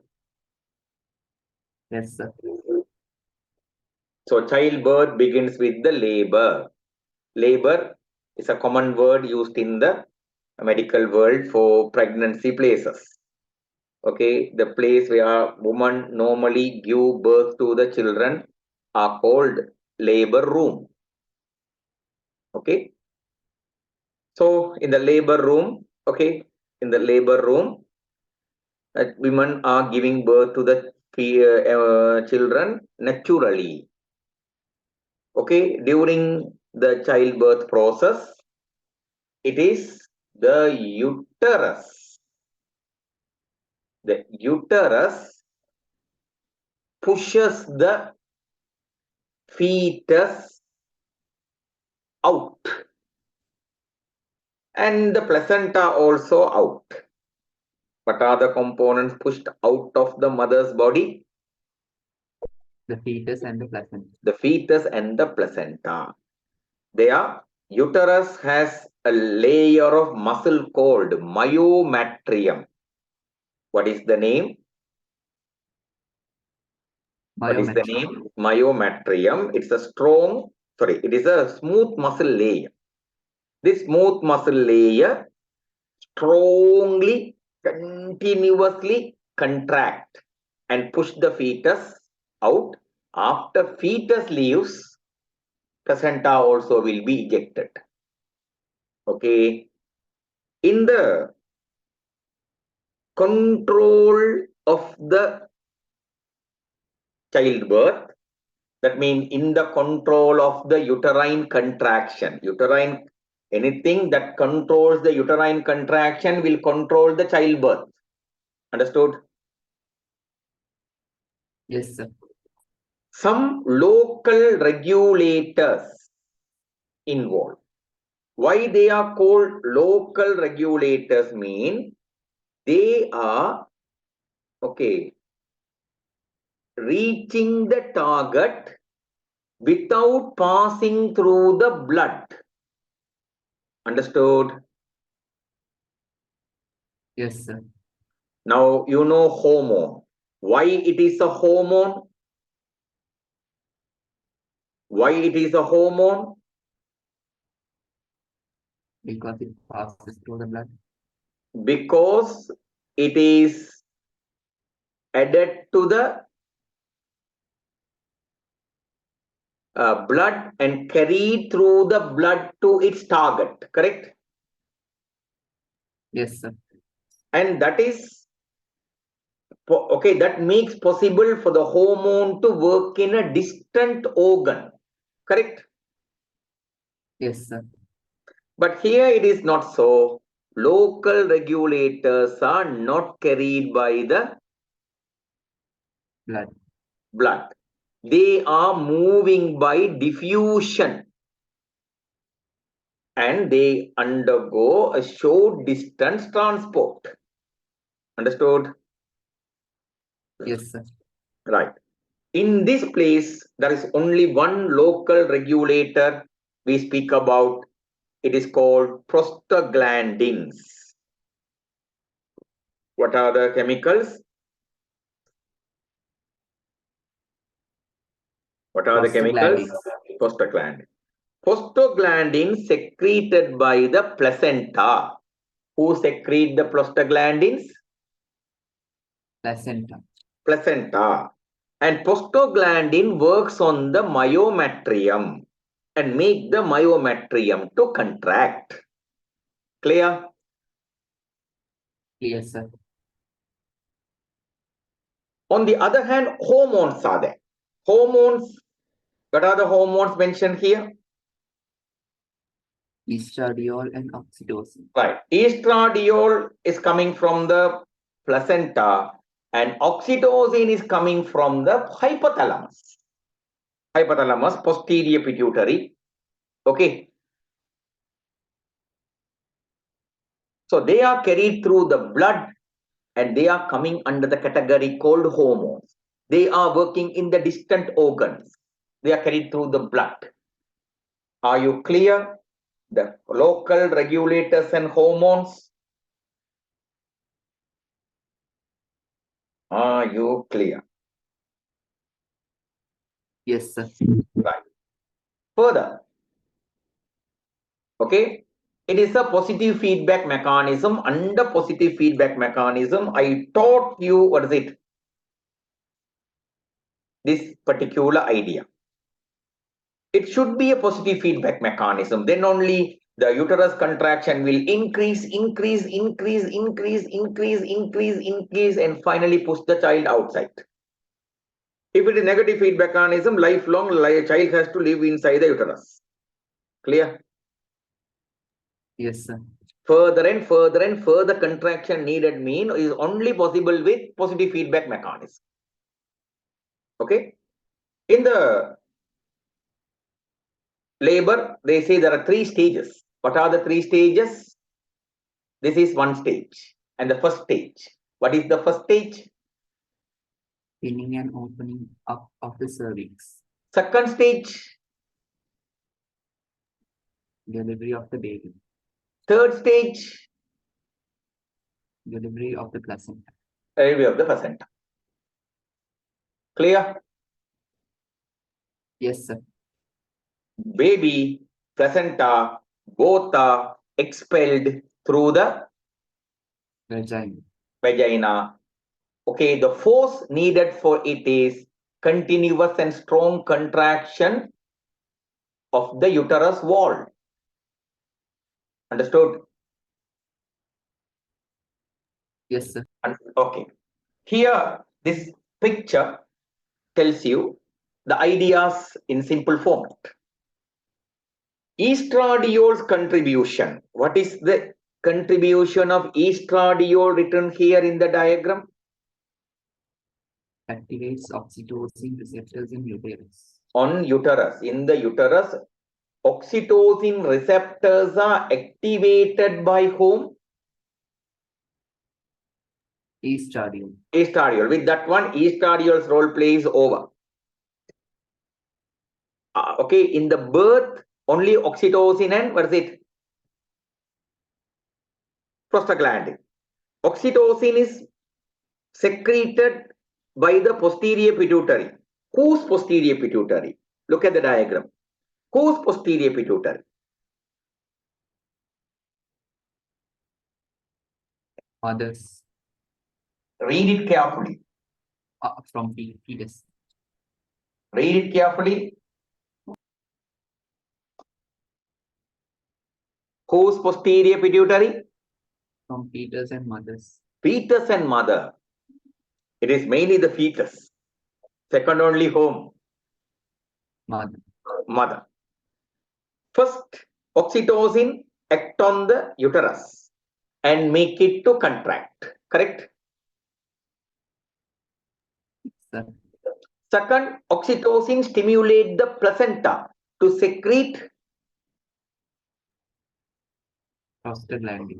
Yes, sir. So childbirth begins with the labor. Labor is a common word used in the medical world for pregnancy places. Okay, the place where women normally give birth to the children are called labor room. Okay, so in the labor room, women are giving birth to the children naturally. Okay, during the childbirth process, it is the uterus. The uterus pushes the fetus out and the placenta also out. What are the components pushed out of the mother's body? The fetus and the placenta. The fetus and the placenta. Their uterus has a layer of muscle called myometrium. What is the name? What is the name? Myometrium. It's a it is a smooth muscle layer. This smooth muscle layer strongly, continuously contract and push the fetus out. After fetus leaves, placenta also will be ejected. Okay. In the control of the childbirth, that means in the control of the uterine contraction, anything that controls the uterine contraction will control the childbirth. Understood? Yes, sir. Some local regulators involved. Why they are called local regulators mean they are, okay, reaching the target without passing through the blood. Understood? Yes, sir. Now you know hormone. Why it is a hormone? Why it is a hormone? Because it passes through the blood. Because it is added to the blood and carried through the blood to its target, correct? Yes, sir. And that is, okay, that makes possible for the hormone to work in a distant organ, correct? Yes, sir. But here it is not so. Local regulators are not carried by the Blood. blood. They are moving by diffusion. And they undergo a short distance transport. Understood? Yes, sir. Right. In this place, there is only one local regulator we speak about. It is called prostaglandins. What are the chemicals? What are the chemicals? Prostaglandin. Prostaglandins secreted by the placenta. Who secrete the prostaglandins? Placenta. Placenta. And prostaglandin works on the myometrium and make the myometrium to contract. Clear? Yes, sir. On the other hand, hormones are there. Hormones, what are the hormones mentioned here? Estradiol and oxytocin. Right. Estradiol is coming from the placenta and oxytocin is coming from the hypothalamus. Hypothalamus, posterior pituitary. Okay. So they are carried through the blood and they are coming under the category called hormones. They are working in the distant organs. They are carried through the blood. Are you clear? The local regulators and hormones. Are you clear? Yes, sir. Right. Further, okay, it is a positive feedback mechanism. Under positive feedback mechanism, I taught you what is it? This particular idea. It should be a positive feedback mechanism. Then only the uterus contraction will increase, and finally push the child outside. If it is negative feedback mechanism, lifelong child has to live inside the uterus. Clear? Yes, sir. Further and further contraction needed mean is only possible with positive feedback mechanism. Okay? In the labor, they say there are 3 stages. What are the 3 stages? This is one stage. And the first stage. What is the first stage? Thinning and opening up of the cervix. Second stage. Delivery of the baby. Third stage. Delivery of the placenta. Delivery of the placenta. Clear? Yes, sir. Baby, placenta, both are expelled through the Vagina. vagina. Okay, the force needed for it is continuous and strong contraction of the uterus wall. Understood? Yes, sir. Okay. Here, this picture tells you the ideas in simple format. Estradiol's contribution. What is the contribution of estradiol written here in the diagram? Activates oxytocin receptors in uterus. On uterus. In the uterus, oxytocin receptors are activated by whom? Estradiol. Estradiol. With that one, estradiol's role plays over. Okay, in the birth, only oxytocin and what is it? Prostaglandin. Oxytocin is secreted by the posterior pituitary. Whose posterior pituitary? Look at the diagram. Whose posterior pituitary? Others Read it carefully. from fetus. Read it carefully. Whose posterior pituitary? From fetus and mothers. Fetus and mother. It is mainly the fetus. Second only home, Mother. mother. First, oxytocin act on the uterus and make it to contract. Correct? Sir. Second, oxytocin stimulate the placenta to secrete Prostaglandin.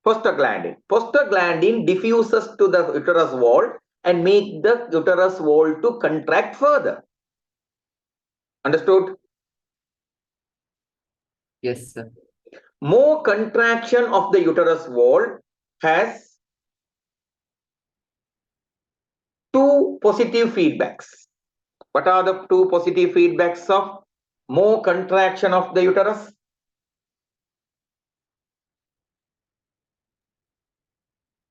prostaglandin. Prostaglandin diffuses to the uterus wall and make the uterus wall to contract further. Understood? Yes, sir. More contraction of the uterus wall has two positive feedbacks. What are the two positive feedbacks of more contraction of the uterus?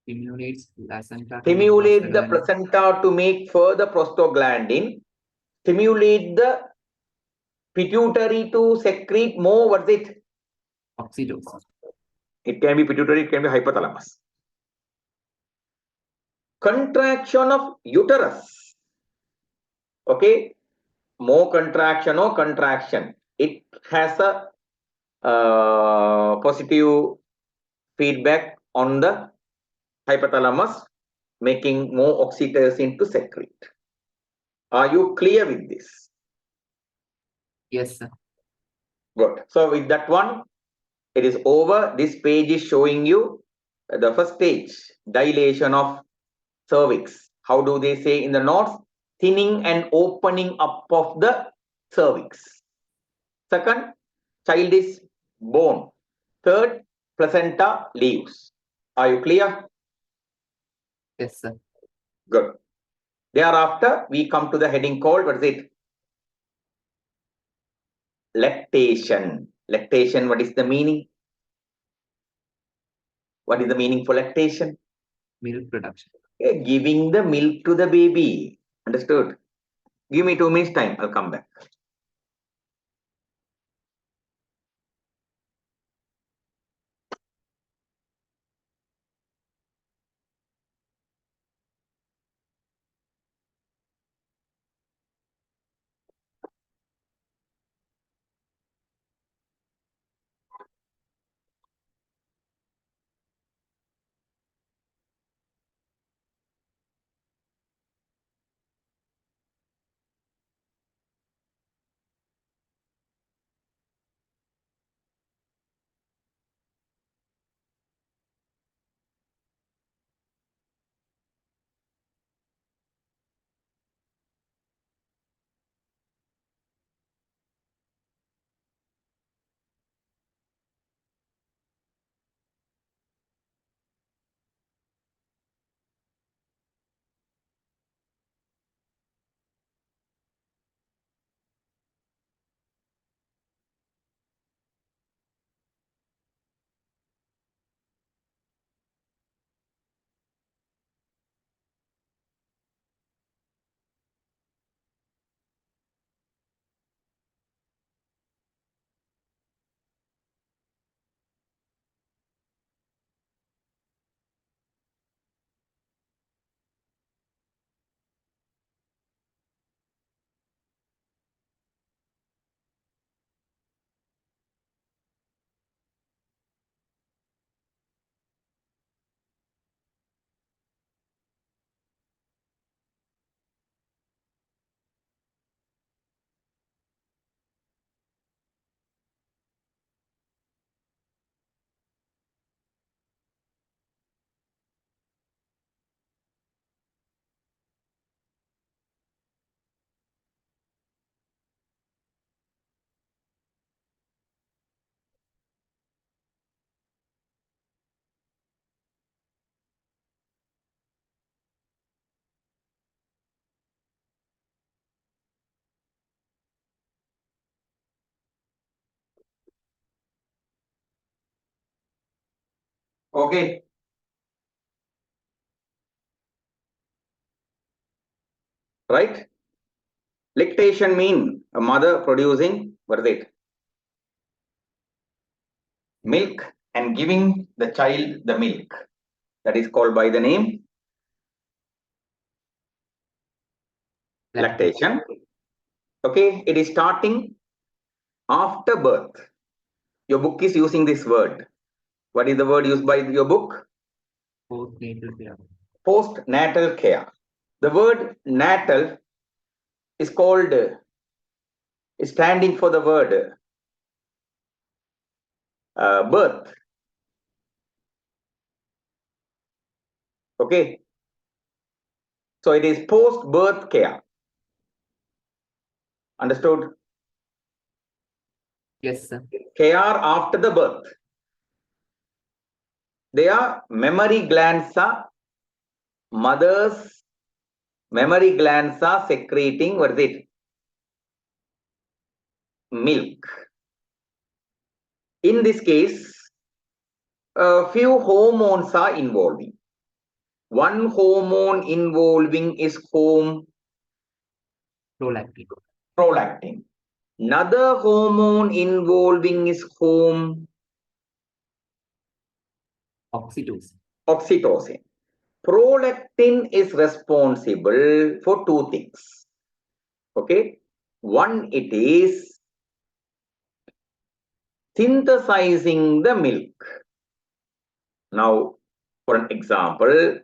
Stimulates placenta. to Stimulate the prostaglandin. placenta to make further prostaglandin. Stimulate the pituitary to secrete more, what's it? Oxytocin. It can be pituitary, it can be hypothalamus. Contraction of uterus. Okay, more contraction or contraction. It has a positive feedback on the hypothalamus, making more oxytocin to secrete. Are you clear with this? Yes, sir. Good. So with that one, it is over. This page is showing you the first stage, dilation of cervix. How do they say in the notes? Thinning and opening up of the cervix. Second, child is born. Third, placenta leaves. Are you clear? Yes, sir. Good. Thereafter, we come to the heading called, what is it? Lactation. Lactation, what is the meaning? What is the meaning for lactation? Milk production. Giving the milk to the baby. Understood? Give me 2 minutes time. I'll come back. Okay. Right? Lactation mean a mother producing, what is it? Milk and giving the child the milk. That is called by the name lactation. Okay, it is starting after birth. Your book is using this word. What is the word used by your book? Postnatal care. Postnatal care. The word natal is called, is standing for the word birth. Okay. So it is post-birth care. Understood? Yes, sir. Care after the birth. Their mammary glands are, mother's mammary glands are secreting, what is it? Milk. In this case, a few hormones are involving. One hormone involving is Prolactin. prolactin. Another hormone involving is Oxytocin. oxytocin. Prolactin is responsible for two things. Okay. One, it is synthesizing the milk. Now, for an example,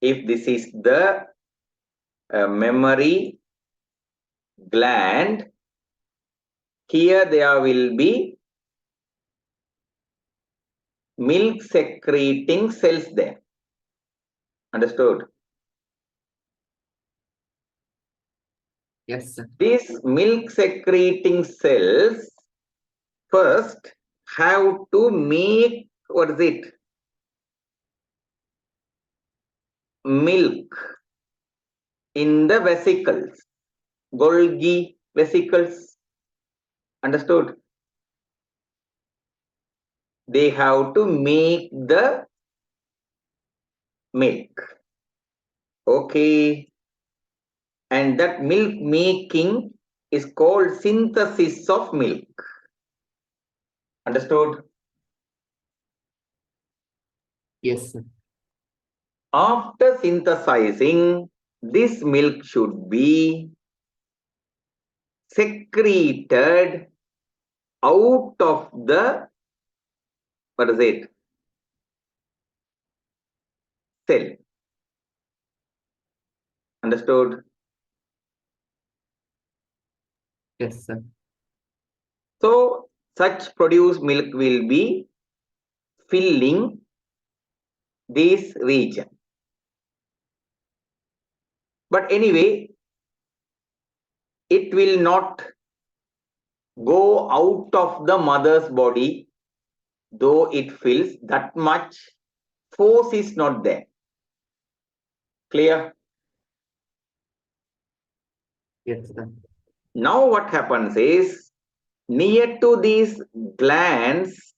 if this is the mammary gland, here there will be milk secreting cells there. Understood? Yes, sir. These milk secreting cells first have to make, what is it? Milk in the vesicles, Golgi vesicles. Understood? They have to make the milk. Okay. And that milk making is called synthesis of milk. Understood? Yes, sir. After synthesizing, this milk should be secreted out of the, what is it? Cell. Understood? Yes, sir. So, such produced milk will be filling this region. But anyway, it will not go out of the mother's body, though it feels that much force is not there. Clear? Yes, sir. Now what happens is, near to these glands,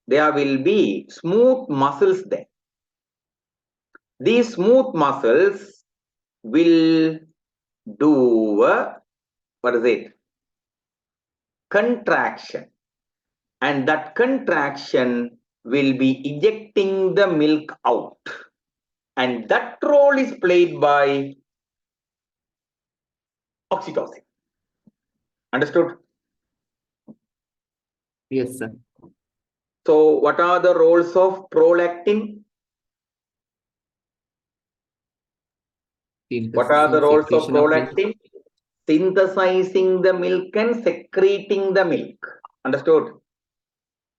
there will be smooth muscles there. These smooth muscles will do a, what is it? Contraction. And that contraction will be ejecting the milk out. And that role is played by oxytocin. Understood? Yes, sir. So what are the roles of prolactin? What are the roles of prolactin? Synthesizing the milk and secreting the milk. Understood?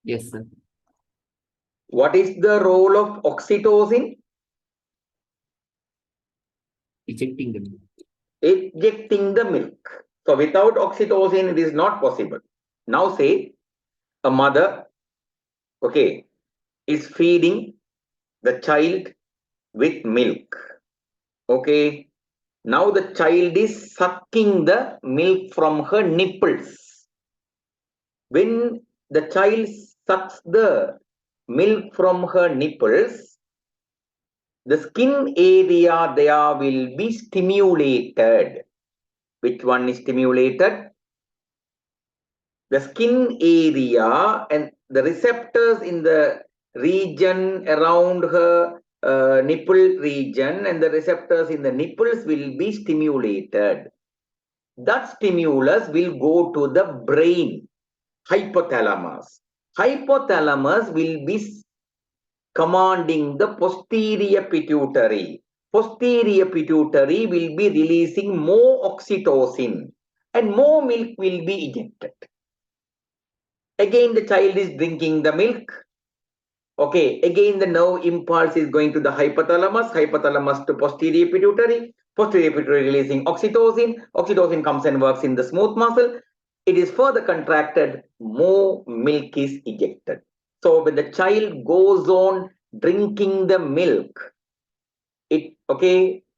Yes, sir. What is the role of oxytocin? Ejecting the milk. Ejecting the milk. So without oxytocin, it is not possible. Now say a mother, okay, is feeding the child with milk. Okay. Now the child is sucking the milk from her nipples. When the child sucks the milk from her nipples, the skin area there will be stimulated. Which one is stimulated? The skin area and the receptors in the region around her nipple region and the receptors in the nipples will be stimulated. That stimulus will go to the brain, hypothalamus. Hypothalamus will be commanding the posterior pituitary. Posterior pituitary will be releasing more oxytocin and more milk will be ejected. Again, the child is drinking the milk. Okay, again, the nerve impulse is going to the hypothalamus, hypothalamus to posterior pituitary releasing oxytocin. Oxytocin comes and works in the smooth muscle. It is further contracted, more milk is ejected. So when the child goes on drinking the milk,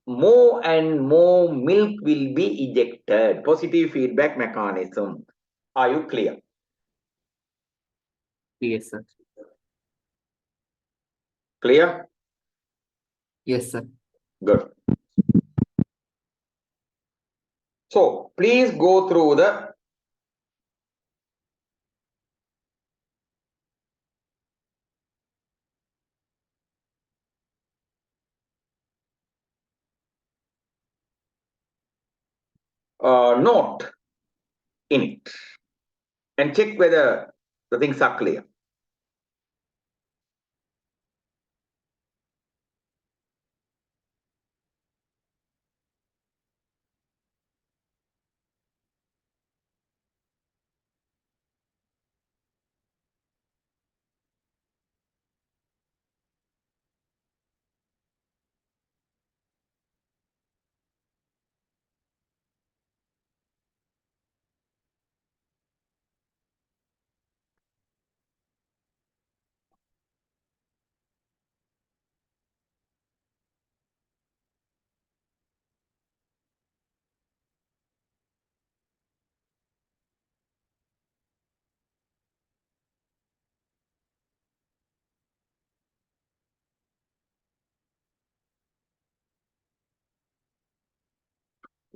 more and more milk will be ejected. Positive feedback mechanism. Are you clear? Yes, sir. Clear? Yes, sir. Good. So please go through the note in it and check whether the things are clear.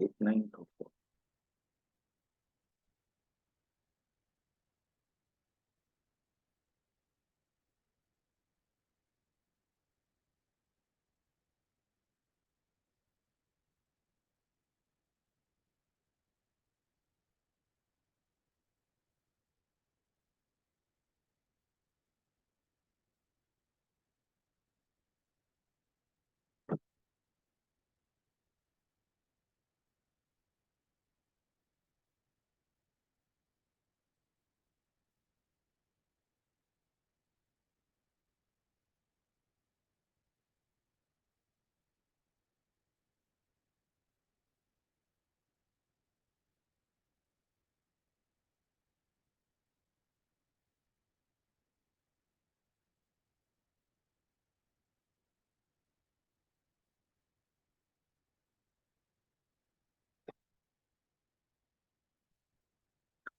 Eight, nine, two, four.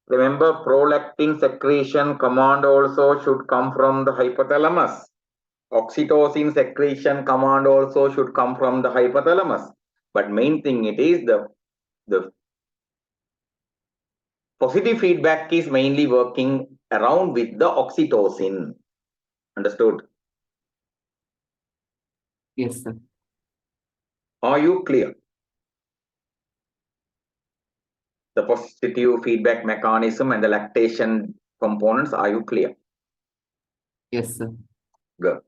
Remember, prolactin secretion command also should come from the hypothalamus. Oxytocin secretion command also should come from the hypothalamus. But main thing it is the positive feedback is mainly working around with the oxytocin. Understood? Yes, sir. Are you clear? The positive feedback mechanism and the lactation components, are you clear? Yes, sir. Good.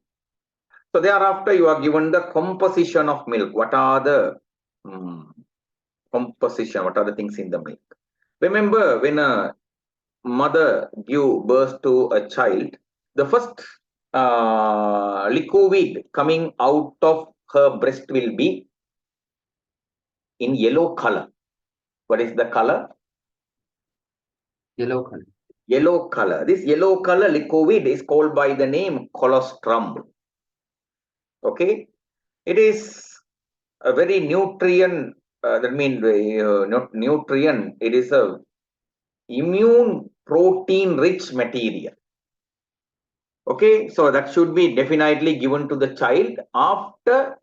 So thereafter, you are given the composition of milk. What are the composition? What are the things in the milk? Remember, when a mother gives birth to a child, the first liquid coming out of her breast will be in yellow color. What is the color? Yellow color. Yellow color. This yellow color liquid is called by the name colostrum. Okay, it is a very nutrient. That means not nutrient. It is a immune protein rich material. Okay, so that should be definitely given to the child. After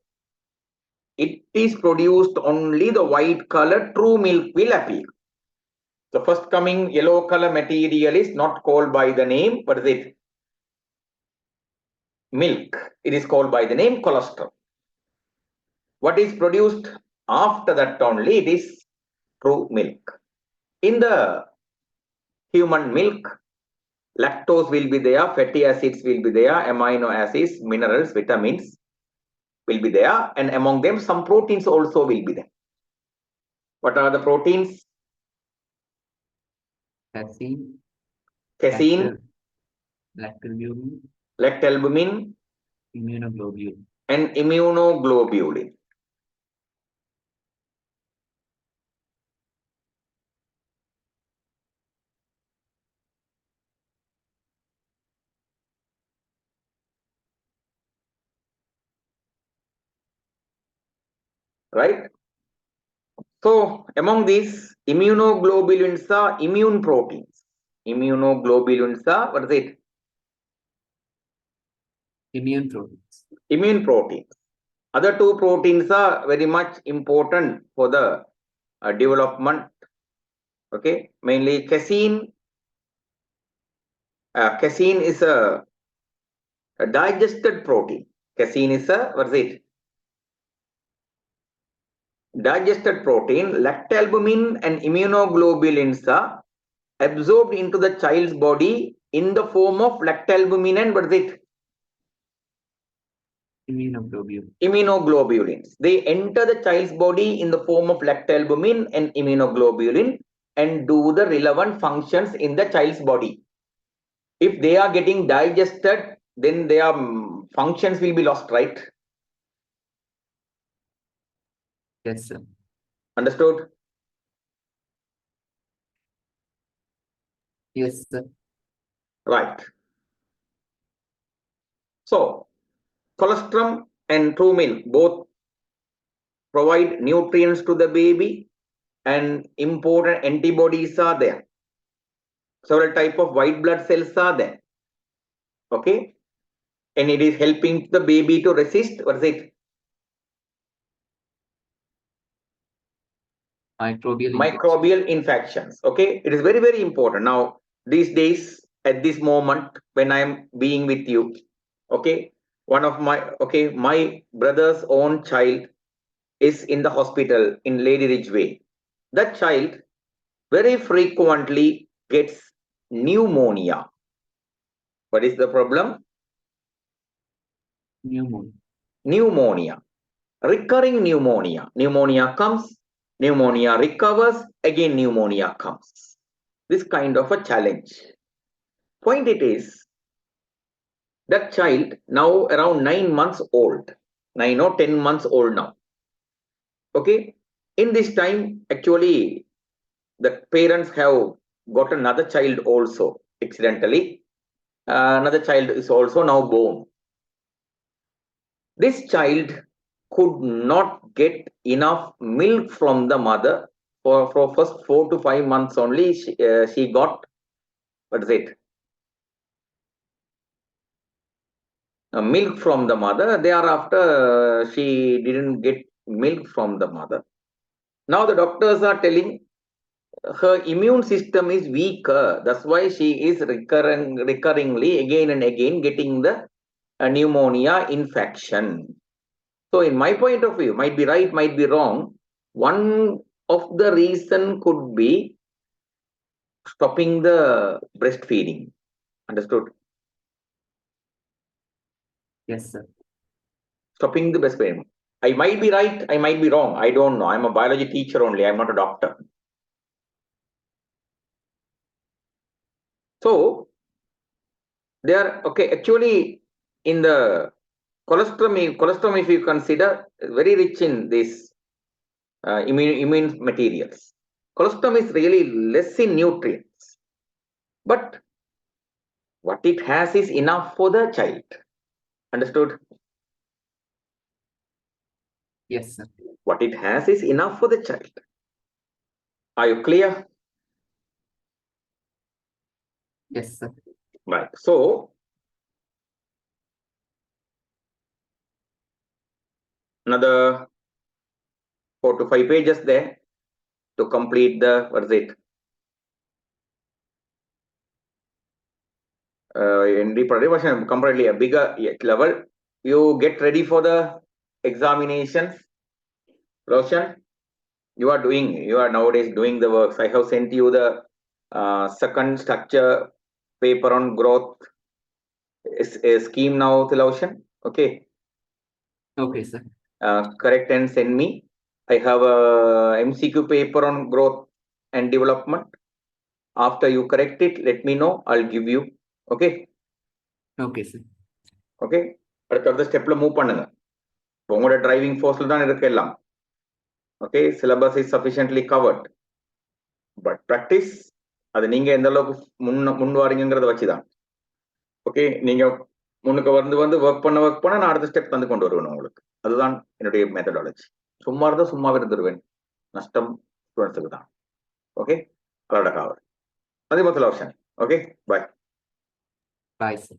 it is produced, only the white color true milk will appear. The first coming yellow color material is not called by the name, what is it? Milk. It is called by the name colostrum. What is produced after that only, it is true milk. In the human milk, lactose will be there, fatty acids will be there, amino acids, minerals, vitamins will be there, and among them some proteins also will be there. What are the proteins? Casein, Casein, lactalbumin, lactalbumin, immunoglobulin. and immunoglobulin. Right? So among these, immunoglobulins are immune proteins. Immunoglobulins are, what is it? Immune proteins. Immune proteins. Other two proteins are very much important for the development. Okay, mainly casein. Casein is a digested protein. Casein is a, what is it? Digested protein. Lactalbumin and immunoglobulins are absorbed into the child's body in the form of lactalbumin and what is it? Immunoglobulin. Immunoglobulins. They enter the child's body in the form of lactalbumin and immunoglobulin and do the relevant functions in the child's body. If they are getting digested, then their functions will be lost, right? Yes, sir. Understood? Yes, sir. Right. So, colostrum and true milk both provide nutrients to the baby and important antibodies are there. Several type of white blood cells are there. Okay. And it is helping the baby to resist, what is it? Microbial Infections. Okay. It is very, very important. Now, these days, at this moment, when I am being with you, okay, my brother's own child is in the hospital in Lady Ridgeway. That child very frequently gets pneumonia. What is the problem? pneumonia. Pneumonia. Recurring pneumonia. Pneumonia comes, pneumonia recovers, again pneumonia comes. This kind of a challenge. Point it is, that child now around 9 months old, 9 or 10 months old now. Okay. In this time, actually, the parents have got another child also accidentally. Another child is also now born. This child could not get enough milk from the mother for first 4 to 5 months only. She got, what is it? Milk from the mother. Thereafter, she didn't get milk from the mother. Now the doctors are telling her immune system is weaker. That's why she is recurringly again and again getting the pneumonia infection. So in my point of view, might be right, might be wrong. One of the reason could be stopping the breastfeeding. Understood? Yes, sir. Stopping the breastfeeding. I might be right, I might be wrong. I don't know. I'm a biology teacher only. I'm not a doctor. So there, okay, actually in the colostrum, if you consider, very rich in this immune materials. Colostrum is really less in nutrients, but what it has is enough for the child. Understood? Yes, sir. What it has is enough for the child. Are you clear? Yes, sir. Right. So another 4 to 5 pages there to complete the, what is it? In the version, completely a bigger level. You get ready for the examinations. Roshan, you are nowadays doing the works. I have sent you the second structure paper on growth scheme now, Roshan. Okay. Okay, sir. Correct and send me. I have a MCQ paper on growth and development. After you correct it, let me know. I'll give you. Okay. Okay, sir. Okay. அடுத்த ஸ்டெப்ல move பண்ணுங்க. உங்களோட driving ஃபோர்ஸ்ல தான் இருக்கு எல்லாம். Okay, syllabus is sufficiently covered. But practice அது நீங்க எந்த அளவுக்கு முன் வாரீங்கிறத வச்சுதான். ஓகே, நீங்க முன்னுக்கு வந்து ஒர்க் பண்ண நான் அடுத்த ஸ்டெப் வந்து கொண்டு வருவேன் உங்களுக்கு. அதுதான் என்னுடைய மெத்தடாலஜி. சும்மா இருந்தா சும்மா இருந்துருவேன். நஷ்டம் ஸ்டூடெண்ட்ஸுக்கு தான். ஓகே, அதோட காவல். அதே மாதிரி ஆப்ஷன். ஓகே, பாய். Bye, sir.